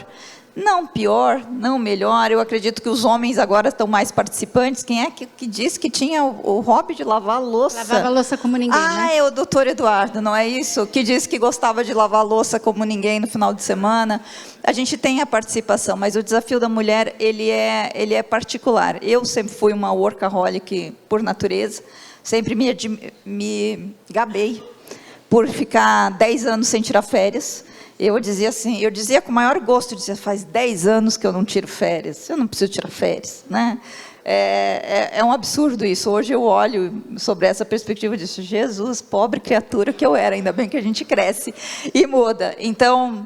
Não pior, não melhor. Eu acredito que os homens agora estão mais participantes. Quem é que disse que tinha o hobby de lavar louça? Lavava louça como ninguém, né? É o doutor Eduardo, não é isso? Que disse que gostava de lavar louça como ninguém no final de semana. A gente tem a participação, mas o desafio da mulher, ele é particular. Eu sempre fui uma workaholic por natureza, sempre me gabei por ficar 10 anos sem tirar férias. Eu dizia com o maior gosto, faz 10 anos que eu não tiro férias, eu não preciso tirar férias, né? É um absurdo isso. Hoje eu olho sobre essa perspectiva e digo, Jesus, pobre criatura que eu era, ainda bem que a gente cresce e muda. Então,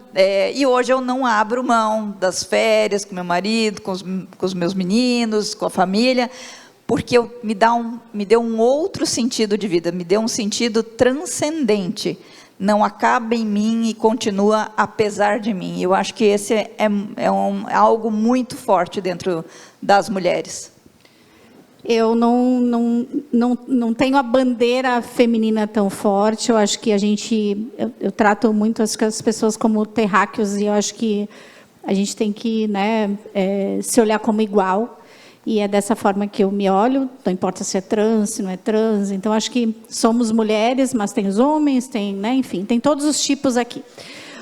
e hoje eu não abro mão das férias com meu marido, com os meus meninos, com a família, porque me deu um outro sentido de vida, me deu um sentido transcendente. Não acaba em mim e continua apesar de mim. Eu acho que esse é algo muito forte dentro das mulheres. Eu não tenho a bandeira feminina tão forte. Eu acho que eu trato muito as pessoas como terráqueos, e eu acho que a gente tem que, né, se olhar como igual. E é dessa forma que eu me olho, não importa se é trans, se não é trans. Então, acho que somos mulheres, mas tem os homens, né, enfim, tem todos os tipos aqui.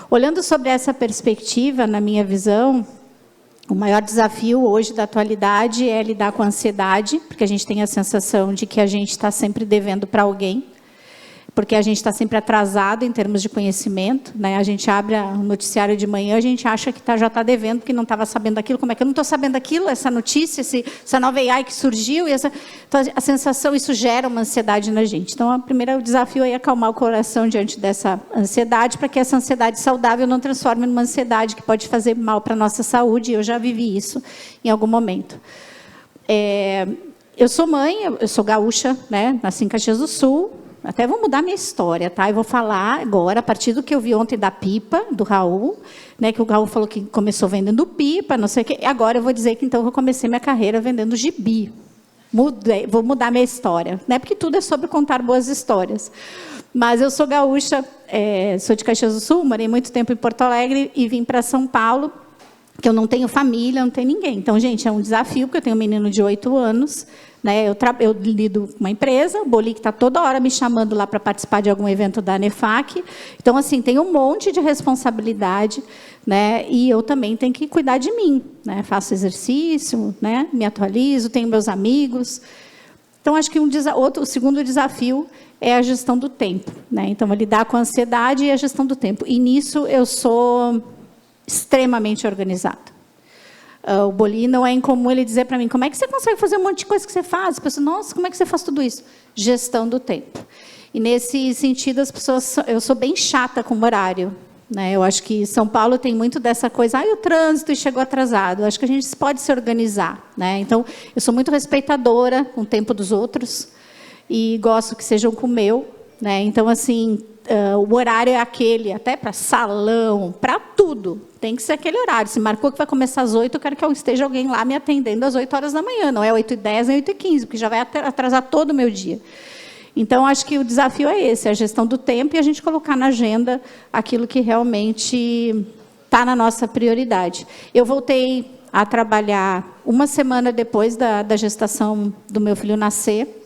Olhando sobre essa perspectiva, na minha visão, o maior desafio hoje da atualidade é lidar com a ansiedade, porque a gente tem a sensação de que a gente está sempre devendo para alguém, porque a gente está sempre atrasado em termos de conhecimento, né? A gente abre o noticiário de manhã, a gente acha que já está devendo, porque não estava sabendo daquilo. Como é que eu não estou sabendo daquilo, essa notícia, essa nova AI que surgiu? Então, a sensação, isso gera uma ansiedade na gente. Então, o desafio é acalmar o coração diante dessa ansiedade, para que essa ansiedade saudável não transforme numa ansiedade que pode fazer mal para a nossa saúde. Eu já vivi isso em algum momento. eu sou mãe, eu sou gaúcha, né? Nasci em Caxias do Sul. Até vou mudar minha história, tá? Eu vou falar agora, a partir do que eu vi ontem da pipa, do Raul, né? Que o Raul falou que começou vendendo pipa, não sei o quê. Agora eu vou dizer que, então, eu comecei minha carreira vendendo gibi. Vou mudar minha história, né? Porque tudo é sobre contar boas histórias. Mas eu sou gaúcha, sou de Caxias do Sul, morei muito tempo em Porto Alegre e vim para São Paulo, que eu não tenho família, não tenho ninguém. Então, gente, é um desafio, porque eu tenho um menino de 8 anos, né? Eu lido com uma empresa, o Bolic está toda hora me chamando lá para participar de algum evento da ANEFAC. Então, assim, tem um monte de responsabilidade, né? E eu também tenho que cuidar de mim, né? Faço exercício, né? Me atualizo, tenho meus amigos. Então, acho que o segundo desafio é a gestão do tempo, né? Então, é lidar com a ansiedade e a gestão do tempo. E nisso eu sou extremamente organizada. O Boli não é incomum ele dizer para mim, como é que você consegue fazer um monte de coisa que você faz? Eu penso, nossa, como é que você faz tudo isso? Gestão do tempo. E nesse sentido, eu sou bem chata com o horário, né? Eu acho que São Paulo tem muito dessa coisa, o trânsito chegou atrasado. Eu acho que a gente pode se organizar, né? Então, eu sou muito respeitadora com o tempo dos outros e gosto que sejam com o meu, né? Então, assim, o horário é aquele, até para salão, para tudo. Tem que ser aquele horário. Se marcou que vai começar às 8, eu quero que esteja alguém lá me atendendo às 8 horas da manhã. Não é 8h10, nem 8h15, porque já vai atrasar todo o meu dia. Então, acho que o desafio é esse, a gestão do tempo e a gente colocar na agenda aquilo que realmente está na nossa prioridade. Eu voltei a trabalhar uma semana depois da gestação do meu filho nascer.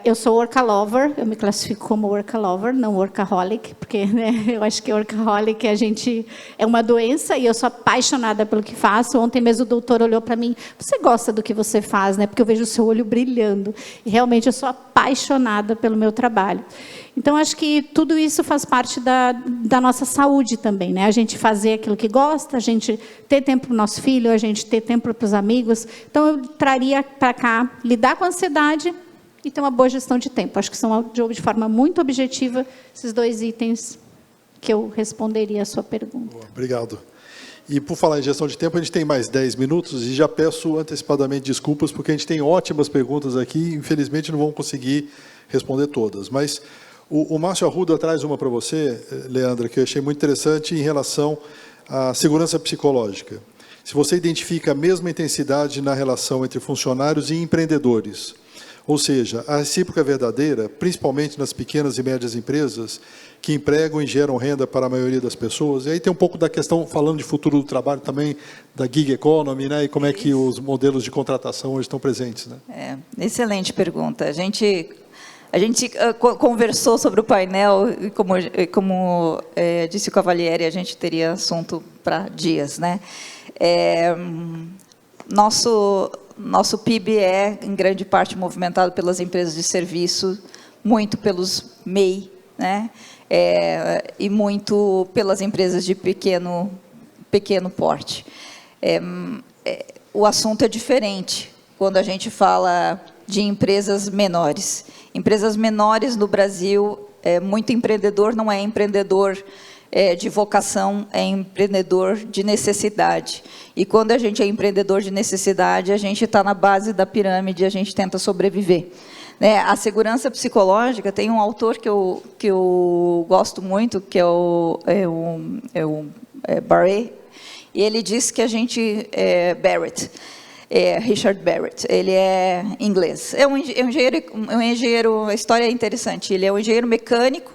Eu sou workalover, eu me classifico como workalover, não workaholic, porque, né, eu acho que workaholic é uma doença e eu sou apaixonada pelo que faço. Ontem mesmo o doutor olhou para mim, você gosta do que você faz, né? Porque eu vejo o seu olho brilhando. E realmente eu sou apaixonada pelo meu trabalho. Então, acho que tudo isso faz parte da nossa saúde também, né? A gente fazer aquilo que gosta, a gente ter tempo para o nosso filho, a gente ter tempo para os amigos. Então, eu traria para cá lidar com a ansiedade e ter uma boa gestão de tempo. Acho que são, de forma muito objetiva, esses 2 itens que eu responderia a sua pergunta. Boa, obrigado. E, por falar em gestão de tempo, a gente tem mais 10 minutos e já peço antecipadamente desculpas, porque a gente tem ótimas perguntas aqui, infelizmente não vamos conseguir responder todas. Mas o Márcio Arruda traz uma para você, Leandra, que eu achei muito interessante em relação à segurança psicológica. Se você identifica a mesma intensidade na relação entre funcionários e empreendedores, ou seja, a recíproca é verdadeira, principalmente nas pequenas e médias empresas, que empregam e geram renda para a maioria das pessoas. E aí tem um pouco da questão, falando de futuro do trabalho também, da gig economy, né? E como é que os modelos de contratação hoje estão presentes, né? Excelente pergunta. A gente conversou sobre o painel e, como disse o Cavalieri, a gente teria assunto para dias, né? Nosso PIB é, em grande parte, movimentado pelas empresas de serviço, muito pelos MEI, né? E muito pelas empresas de pequeno porte. O assunto é diferente quando a gente fala de empresas menores. Empresas menores no Brasil, muito empreendedor não é empreendedor de vocação, é empreendedor de necessidade. E quando a gente é empreendedor de necessidade, a gente está na base da pirâmide, a gente tenta sobreviver. A segurança psicológica, tem um autor que eu gosto muito, que é o Barrett, e ele diz que a gente Barrett, Richard Barrett, ele é inglês. É um engenheiro, a história é interessante, ele é um engenheiro mecânico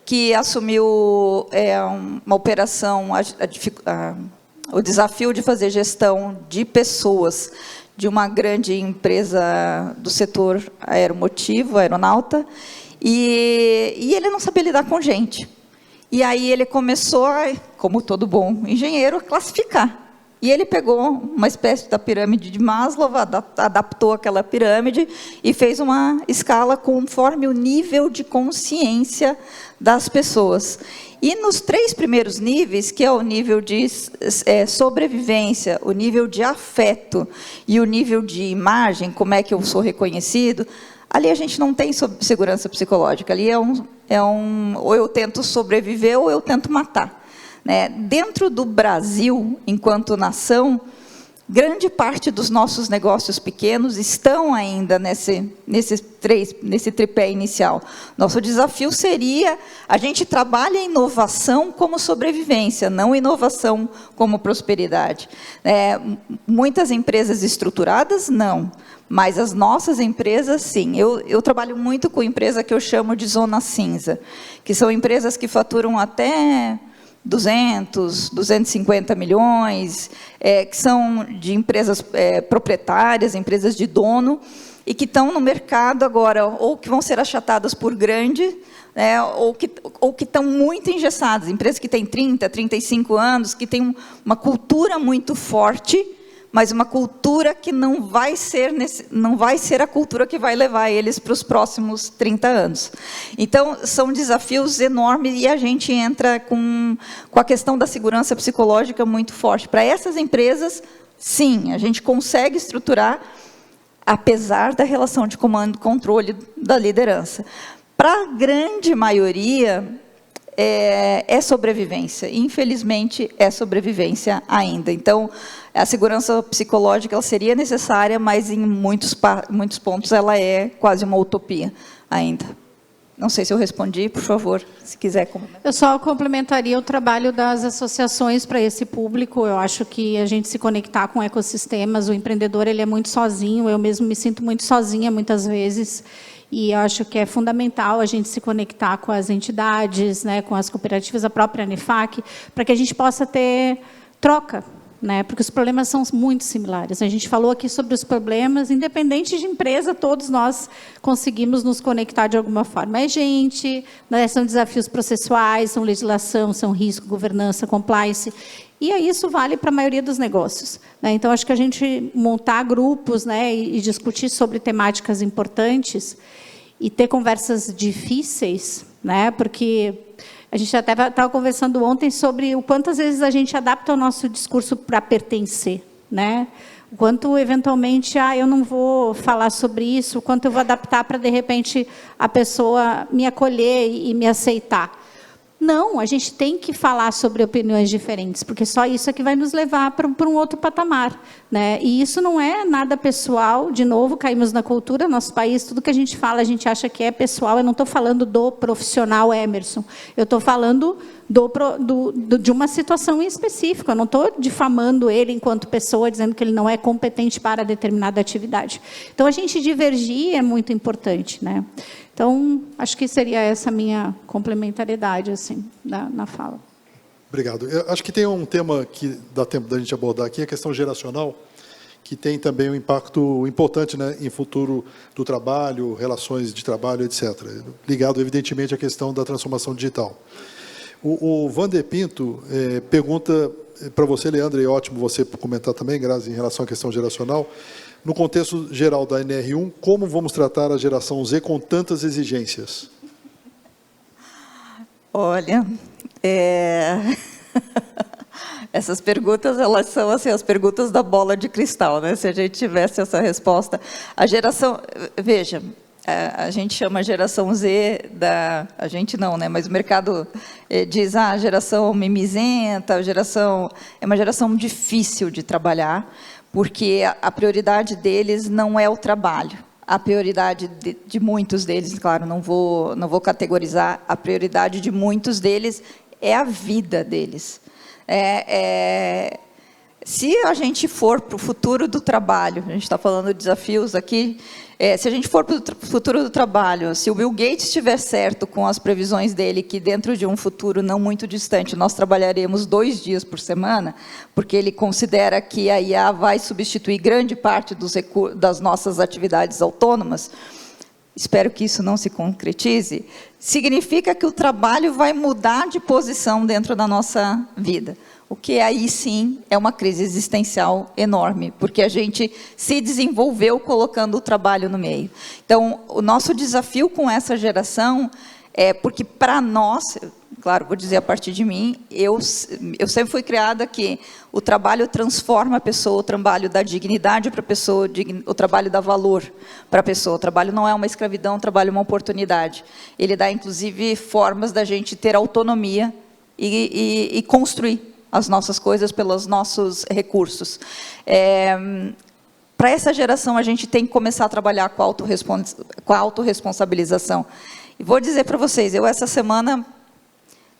que assumiu uma operação, o desafio de fazer gestão de pessoas de uma grande empresa do setor aeromotivo, aeronauta, e ele não sabia lidar com gente. E aí ele começou, como todo bom engenheiro, a classificar. E ele pegou uma espécie da pirâmide de Maslow, adaptou aquela pirâmide e fez uma escala conforme o nível de consciência das pessoas. E nos 3 primeiros níveis, que é o nível de sobrevivência, o nível de afeto e o nível de imagem, como é que eu sou reconhecido, ali a gente não tem segurança psicológica, ali ou eu tento sobreviver ou eu tento matar. Dentro do Brasil, enquanto nação, grande parte dos nossos negócios pequenos estão ainda nesse tripé inicial. Nosso desafio seria, a gente trabalha a inovação como sobrevivência, não inovação como prosperidade. Muitas empresas estruturadas, não. Mas as nossas empresas, sim. Eu trabalho muito com empresa que eu chamo de zona cinza, que são empresas que faturam até 200, 250 milhões, que são de empresas proprietárias, empresas de dono, e que estão no mercado agora, ou que vão ser achatadas por grande, ou que estão muito engessadas, empresas que têm 30, 35 anos, que têm uma cultura muito forte, mas uma cultura que não vai ser a cultura que vai levar eles para os próximos 30 anos. Então, são desafios enormes e a gente entra com a questão da segurança psicológica muito forte. Para essas empresas, sim, a gente consegue estruturar, apesar da relação de comando e controle da liderança. Para a grande maioria, é sobrevivência. Infelizmente, é sobrevivência ainda. Então, a segurança psicológica ela seria necessária, mas em muitos pontos ela é quase uma utopia ainda. Não sei se eu respondi, por favor, se quiser complementar. Eu só complementaria o trabalho das associações para esse público. Eu acho que a gente se conectar com ecossistemas, o empreendedor ele é muito sozinho, eu mesmo me sinto muito sozinha muitas vezes, e eu acho que é fundamental a gente se conectar com as entidades, né, com as cooperativas, a própria ANEFAC, para que a gente possa ter troca, né, porque os problemas são muito similares. A gente falou aqui sobre os problemas, independente de empresa, todos nós conseguimos nos conectar de alguma forma. É gente, né, são desafios processuais, são legislação, são risco, governança, compliance, e isso vale para a maioria dos negócios, né? Então, acho que a gente montar grupos, né, e discutir sobre temáticas importantes e ter conversas difíceis, né, porque a gente até estava conversando ontem sobre o quantas vezes a gente adapta o nosso discurso para pertencer, né? O quanto, eventualmente, eu não vou falar sobre isso, o quanto eu vou adaptar para, de repente, a pessoa me acolher e me aceitar. Não, a gente tem que falar sobre opiniões diferentes, porque só isso é que vai nos levar para um outro patamar, né? E isso não é nada pessoal, de novo, caímos na cultura, nosso país, tudo que a gente fala, a gente acha que é pessoal. Eu não estou falando do profissional Emerson, eu estou falando de uma situação em específico, eu não estou difamando ele enquanto pessoa, dizendo que ele não é competente para determinada atividade. Então, a gente divergir é muito importante, né? Então, acho que seria essa a minha complementariedade assim, na fala. Obrigado. Eu acho que tem um tema que dá tempo da gente abordar aqui, a questão geracional, que tem também um impacto importante, né, em futuro do trabalho, relações de trabalho, etc. Ligado, evidentemente, à questão da transformação digital. O Vander Pinto pergunta para você, Leandro, e ótimo você comentar também, Grazi, em relação à questão geracional. No contexto geral da NR1, como vamos tratar a geração Z com tantas exigências? Olha, essas perguntas, elas são assim, as perguntas da bola de cristal, né? Se a gente tivesse essa resposta. A geração, veja, a gente chama a geração Z a gente não, né? Mas o mercado diz, a geração mimizenta, é uma geração difícil de trabalhar, porque a prioridade deles não é o trabalho. A prioridade de muitos deles, claro, não vou categorizar, a prioridade de muitos deles é a vida deles. Se a gente for para o futuro do trabalho, a gente está falando de desafios aqui, se a gente for para o futuro do trabalho, se o Bill Gates estiver certo com as previsões dele, que dentro de um futuro não muito distante, nós trabalharemos 2 dias por semana, porque ele considera que a IA vai substituir grande parte das nossas atividades autônomas, espero que isso não se concretize, significa que o trabalho vai mudar de posição dentro da nossa vida. O que aí, sim, é uma crise existencial enorme, porque a gente se desenvolveu colocando o trabalho no meio. Então, o nosso desafio com essa geração porque, para nós, claro, vou dizer a partir de mim, eu sempre fui criada que o trabalho transforma a pessoa, o trabalho dá dignidade para a pessoa, o trabalho dá valor para a pessoa. O trabalho não é uma escravidão, o trabalho é uma oportunidade. Ele dá, inclusive, formas da gente ter autonomia e construir as nossas coisas pelos nossos recursos. Para essa geração, a gente tem que começar a trabalhar com a autorresponsabilização. E vou dizer para vocês, essa semana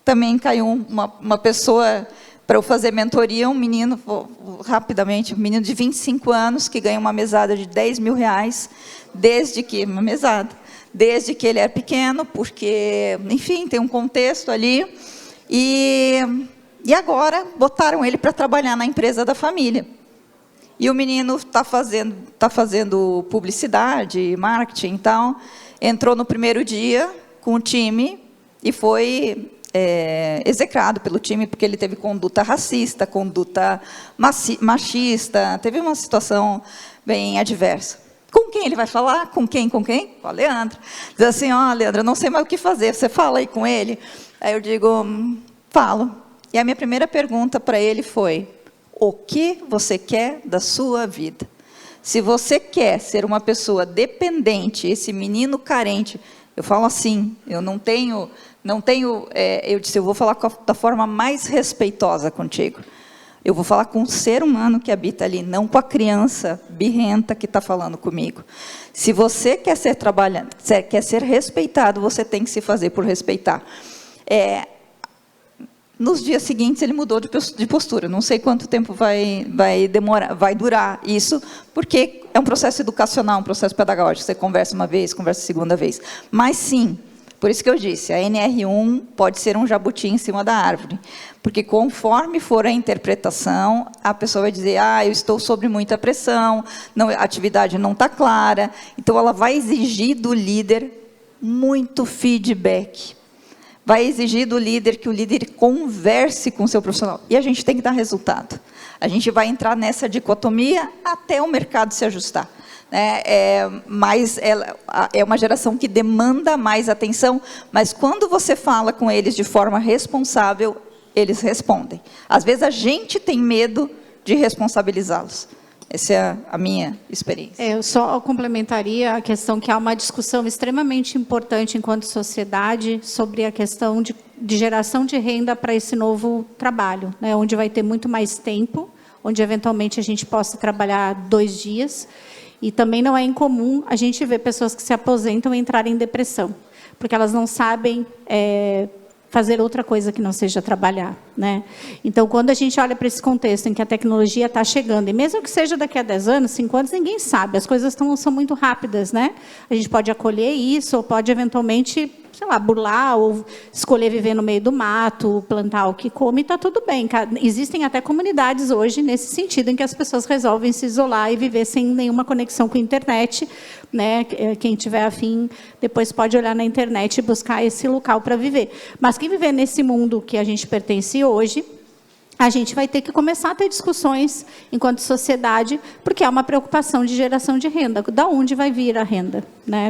também caiu uma pessoa para eu fazer mentoria, um menino, rapidamente, um menino de 25 anos, que ganha uma mesada de R$10 mil, desde que ele é pequeno, porque, enfim, tem um contexto ali, e agora botaram ele para trabalhar na empresa da família. E o menino está fazendo publicidade, marketing e tal, entrou no primeiro dia com o time e foi execrado pelo time porque ele teve conduta racista, conduta machista, teve uma situação bem adversa. Com quem ele vai falar? Com quem? Com a Leandra. Diz assim, Leandra, eu não sei mais o que fazer, você fala aí com ele? Aí eu digo, falo. E a minha primeira pergunta para ele foi, o que você quer da sua vida? Se você quer ser uma pessoa dependente, esse menino carente, eu falo assim, eu não tenho, eu disse, eu vou falar da forma mais respeitosa contigo. Eu vou falar com o ser humano que habita ali, não com a criança birrenta que está falando comigo. Se você quer ser respeitado, você tem que se fazer por respeitar. Nos dias seguintes, ele mudou de postura. Não sei quanto tempo vai durar isso, porque é um processo educacional, um processo pedagógico. Você conversa uma vez, conversa a segunda vez. Mas, sim, por isso que eu disse, a NR1 pode ser um jabuti em cima da árvore. Porque, conforme for a interpretação, a pessoa vai dizer, eu estou sob muita pressão, a atividade não está clara. Então, ela vai exigir do líder muito feedback. Vai exigir do líder que o líder converse com o seu profissional. E a gente tem que dar resultado. A gente vai entrar nessa dicotomia até o mercado se ajustar. Mas é uma geração que demanda mais atenção, mas quando você fala com eles de forma responsável, eles respondem. Às vezes a gente tem medo de responsabilizá-los. Essa é a minha experiência. Eu só complementaria a questão que há uma discussão extremamente importante enquanto sociedade sobre a questão de geração de renda para esse novo trabalho, onde vai ter muito mais tempo, onde eventualmente a gente possa trabalhar 2 dias. E também não é incomum a gente ver pessoas que se aposentam e entrarem em depressão, porque elas não sabem fazer outra coisa que não seja trabalhar. Então, quando a gente olha para esse contexto em que a tecnologia está chegando, e mesmo que seja daqui a 10 anos, 5 anos, ninguém sabe, as coisas são muito rápidas. A gente pode acolher isso, ou pode eventualmente, sei lá, burlar, ou escolher viver no meio do mato, plantar o que come, está tudo bem. Existem até comunidades hoje nesse sentido, em que as pessoas resolvem se isolar e viver sem nenhuma conexão com a internet. Quem tiver afim, depois pode olhar na internet e buscar esse local para viver. Mas quem viver nesse mundo que a gente pertence hoje, a gente vai ter que começar a ter discussões enquanto sociedade, porque é uma preocupação de geração de renda. Da onde vai vir a renda?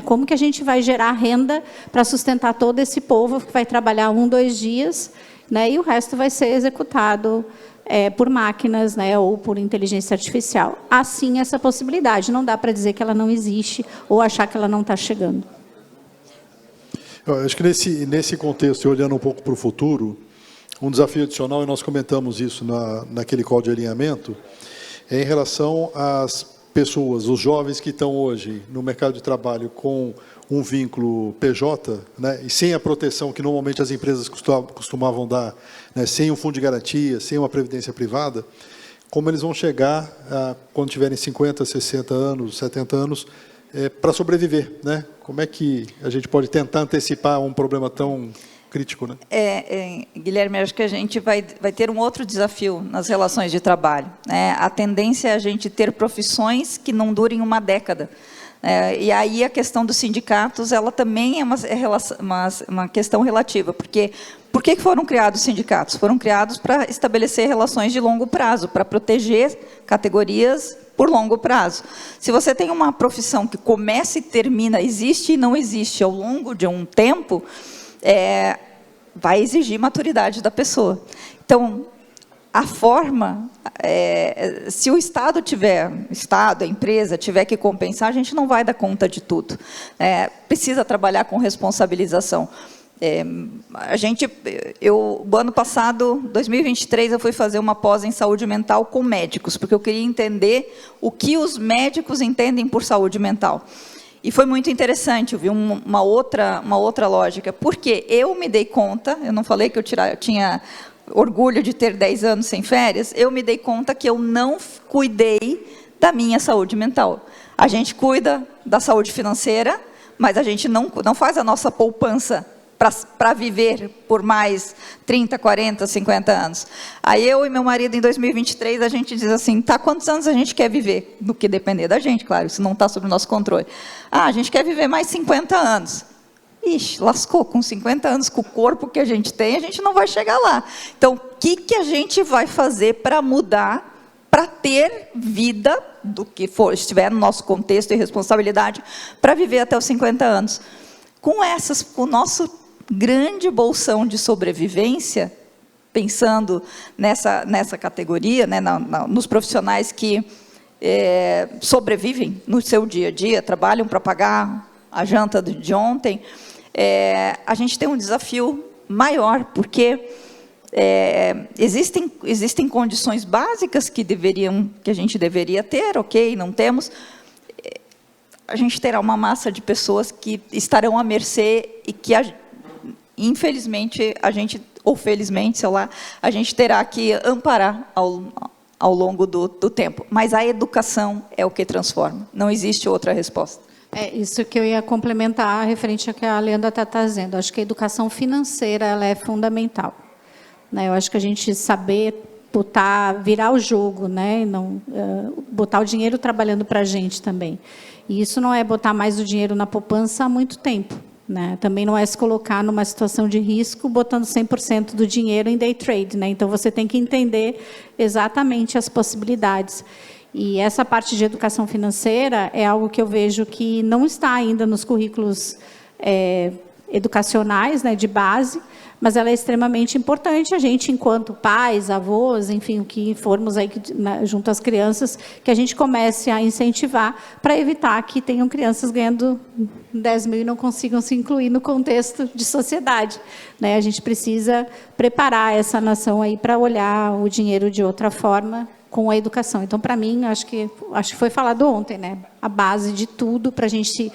Como que a gente vai gerar renda para sustentar todo esse povo que vai trabalhar 1, 2 dias, e o resto vai ser executado por máquinas, ou por inteligência artificial. Há sim essa possibilidade, não dá para dizer que ela não existe ou achar que ela não está chegando. Eu acho que nesse contexto, olhando um pouco para o futuro, um desafio adicional, e nós comentamos isso naquele call de alinhamento, é em relação às pessoas, os jovens que estão hoje no mercado de trabalho com um vínculo PJ, e sem a proteção que normalmente as empresas costumavam dar, sem um fundo de garantia, sem uma previdência privada, como eles vão chegar, quando tiverem 50, 60 anos, 70 anos, para sobreviver. Como é que a gente pode tentar antecipar um problema tão crítico, Guilherme, acho que a gente vai ter um outro desafio nas relações de trabalho. A tendência é a gente ter profissões que não durem uma década. E aí a questão dos sindicatos, ela também é uma questão relativa, porque por que foram criados os sindicatos? Foram criados para estabelecer relações de longo prazo, para proteger categorias por longo prazo. Se você tem uma profissão que começa e termina, existe e não existe ao longo de um tempo, vai exigir maturidade da pessoa. Então, a forma, se o Estado, a empresa tiver que compensar, a gente não vai dar conta de tudo. Precisa trabalhar com responsabilização. O ano passado, 2023, eu fui fazer uma pós em saúde mental com médicos, porque eu queria entender o que os médicos entendem por saúde mental. E foi muito interessante, eu vi uma outra lógica, porque eu me dei conta, eu não falei que eu tinha orgulho de ter 10 anos sem férias, eu me dei conta que eu não cuidei da minha saúde mental. A gente cuida da saúde financeira, mas a gente não faz a nossa poupança para viver por mais 30, 40, 50 anos. Aí eu e meu marido, em 2023, a gente diz assim, tá, quantos anos a gente quer viver? No que depender da gente, claro, isso não está sob o nosso controle. A gente quer viver mais 50 anos. Ixi, lascou, com 50 anos, com o corpo que a gente tem, a gente não vai chegar lá. Então, o que a gente vai fazer para mudar, para ter vida, do que for, estiver no nosso contexto e responsabilidade, para viver até os 50 anos? Com o nosso grande bolsão de sobrevivência, pensando nessa categoria, né, nos profissionais que sobrevivem no seu dia a dia, trabalham para pagar a janta de ontem, a gente tem um desafio maior, porque existem condições básicas que a gente deveria ter, ok, não temos. A gente terá uma massa de pessoas que estarão à mercê e que, infelizmente, ou felizmente, sei lá, a gente terá que amparar ao longo do tempo. Mas a educação é o que transforma. Não existe outra resposta. É isso que eu ia complementar, referente ao que a Leandra está trazendo. Acho que a educação financeira ela é fundamental, né? Eu acho que a gente saber virar o jogo, né? Não, botar o dinheiro trabalhando para a gente também. E isso não é botar mais o dinheiro na poupança há muito tempo, né? Também não é se colocar numa situação de risco botando 100% do dinheiro em day trade, né? Então, você tem que entender exatamente as possibilidades. E essa parte de educação financeira é algo que eu vejo que não está ainda nos currículos educacionais, né, de base, mas ela é extremamente importante, a gente, enquanto pais, avós, enfim, o que formos aí junto às crianças, que a gente comece a incentivar para evitar que tenham crianças ganhando 10 mil e não consigam se incluir no contexto de sociedade, né? A gente precisa preparar essa nação aí para olhar o dinheiro de outra forma com a educação. Então, para mim, acho que foi falado ontem, né? A base de tudo para a gente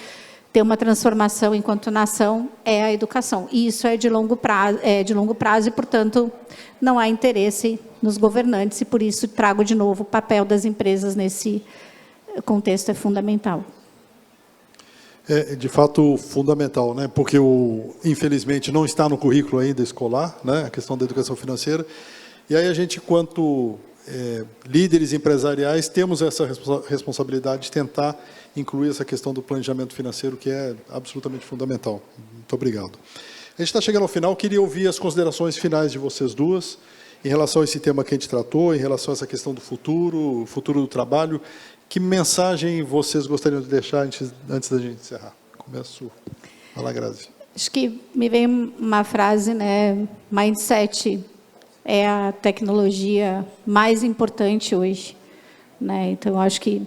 ter uma transformação enquanto nação é a educação. E isso é de longo prazo e, portanto, não há interesse nos governantes, e por isso trago de novo o papel das empresas nesse contexto é fundamental. É, de fato, fundamental, né? Porque, infelizmente, não está no currículo ainda escolar, né? A questão da educação financeira. E aí a gente, quanto líderes empresariais, temos essa responsabilidade de tentar incluir essa questão do planejamento financeiro, que é absolutamente fundamental. Muito obrigado. A gente está chegando ao final, queria ouvir as considerações finais de vocês duas, em relação a esse tema que a gente tratou, em relação a essa questão do futuro do trabalho. Que mensagem vocês gostariam de deixar antes da gente encerrar? Começo. Vai lá, Grazi. Acho que me vem uma frase, né? Mindset é a tecnologia mais importante hoje, né? Então, eu acho que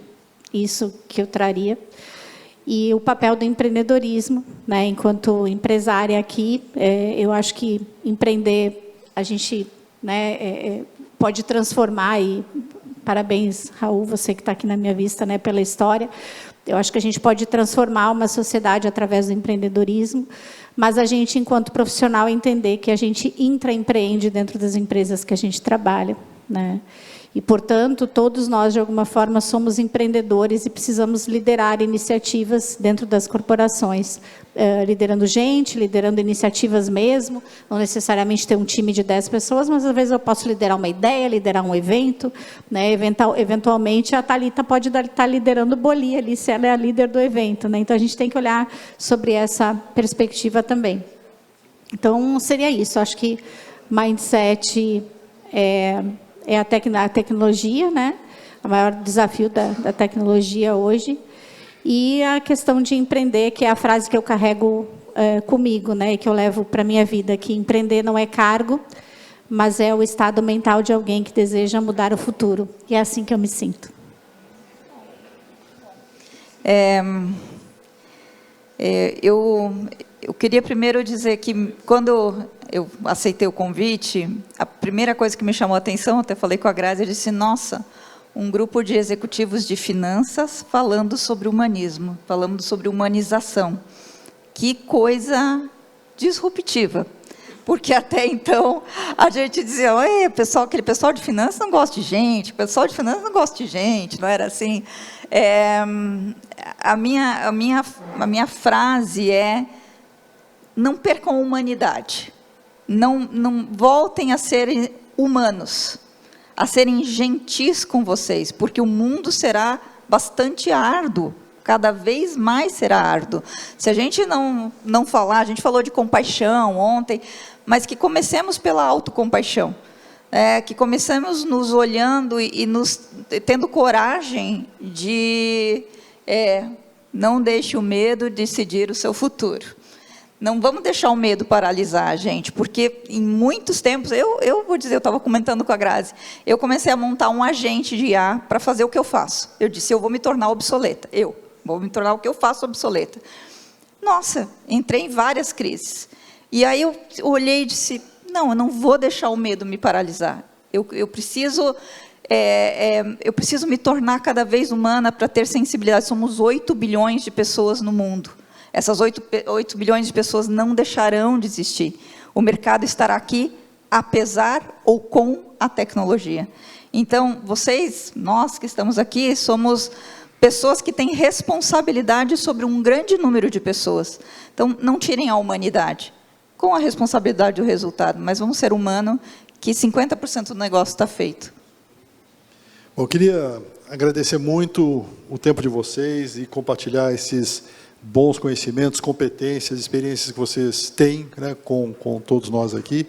isso que eu traria. E o papel do empreendedorismo, né? Enquanto empresária aqui, eu acho que empreender, a gente, né, pode transformar, e parabéns, Raul, você que está aqui na minha vista, né, pela história. Eu acho que a gente pode transformar uma sociedade através do empreendedorismo, mas a gente, enquanto profissional, entender que a gente intraempreende dentro das empresas que a gente trabalha, né? E, portanto, todos nós, de alguma forma, somos empreendedores e precisamos liderar iniciativas dentro das corporações, liderando gente, liderando iniciativas mesmo, não necessariamente ter um time de 10 pessoas, mas, às vezes, eu posso liderar uma ideia, liderar um evento, né? Eventualmente, a Thalita pode estar liderando o Boli ali, se ela é a líder do evento, né? Então, a gente tem que olhar sobre essa perspectiva também. Então, seria isso. Acho que mindset é a tecnologia, né? O maior desafio da tecnologia hoje. E a questão de empreender, que é a frase que eu carrego comigo, né? E que eu levo para a minha vida, que empreender não é cargo, mas é o estado mental de alguém que deseja mudar o futuro. E é assim que eu me sinto. eu queria primeiro dizer que, quando eu aceitei o convite, a primeira coisa que me chamou a atenção, até falei com a Grazi, eu disse, nossa, um grupo de executivos de finanças falando sobre humanismo, falando sobre humanização. Que coisa disruptiva. Porque até então a gente dizia, aquele pessoal de finanças não gosta de gente, o pessoal de finanças não gosta de gente, não era assim. A minha frase é, não percam a humanidade, não voltem a serem humanos, a serem gentis com vocês, porque o mundo será bastante árduo, cada vez mais será árduo. Se a gente não falar, a gente falou de compaixão ontem, mas que comecemos pela autocompaixão, que comecemos nos olhando e tendo coragem de não deixe o medo decidir o seu futuro. Não vamos deixar o medo paralisar a gente, porque em muitos tempos, eu vou dizer, eu estava comentando com a Grazi, eu comecei a montar um agente de IA para fazer o que eu faço. Eu disse, eu vou me tornar obsoleta, vou me tornar o que eu faço obsoleta. Nossa, entrei em várias crises. E aí eu olhei e disse, não, eu não vou deixar o medo me paralisar. Eu preciso me tornar cada vez humana para ter sensibilidade. Somos 8 bilhões de pessoas no mundo. Essas 8 bilhões de pessoas não deixarão de existir. O mercado estará aqui, apesar ou com a tecnologia. Então, nós que estamos aqui, somos pessoas que têm responsabilidade sobre um grande número de pessoas. Então, não tirem a humanidade com a responsabilidade do resultado, mas vamos ser humano, que 50% do negócio está feito. Bom, eu queria agradecer muito o tempo de vocês e compartilhar esses bons conhecimentos, competências, experiências que vocês têm, né, com todos nós aqui.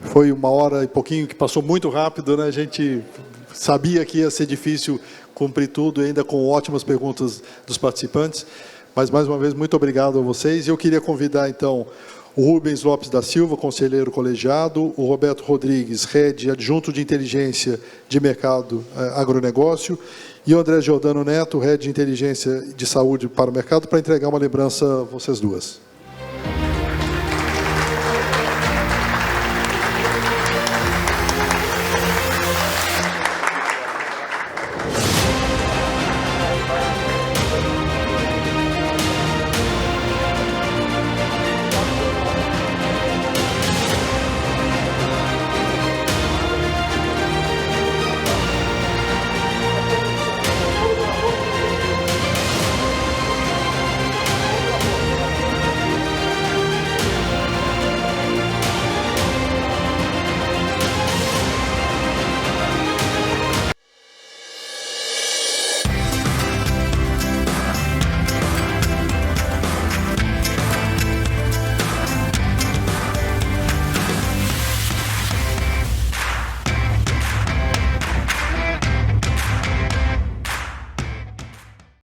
Foi 1h e pouquinho que passou muito rápido, né? A gente sabia que ia ser difícil cumprir tudo, ainda com ótimas perguntas dos participantes. Mas, mais uma vez, muito obrigado a vocês. E eu queria convidar, então, o Rubens Lopes da Silva, conselheiro colegiado, o Roberto Rodrigues, head adjunto de inteligência de mercado agronegócio, e o André Giordano Neto, head de inteligência de saúde para o mercado, para entregar uma lembrança a vocês duas.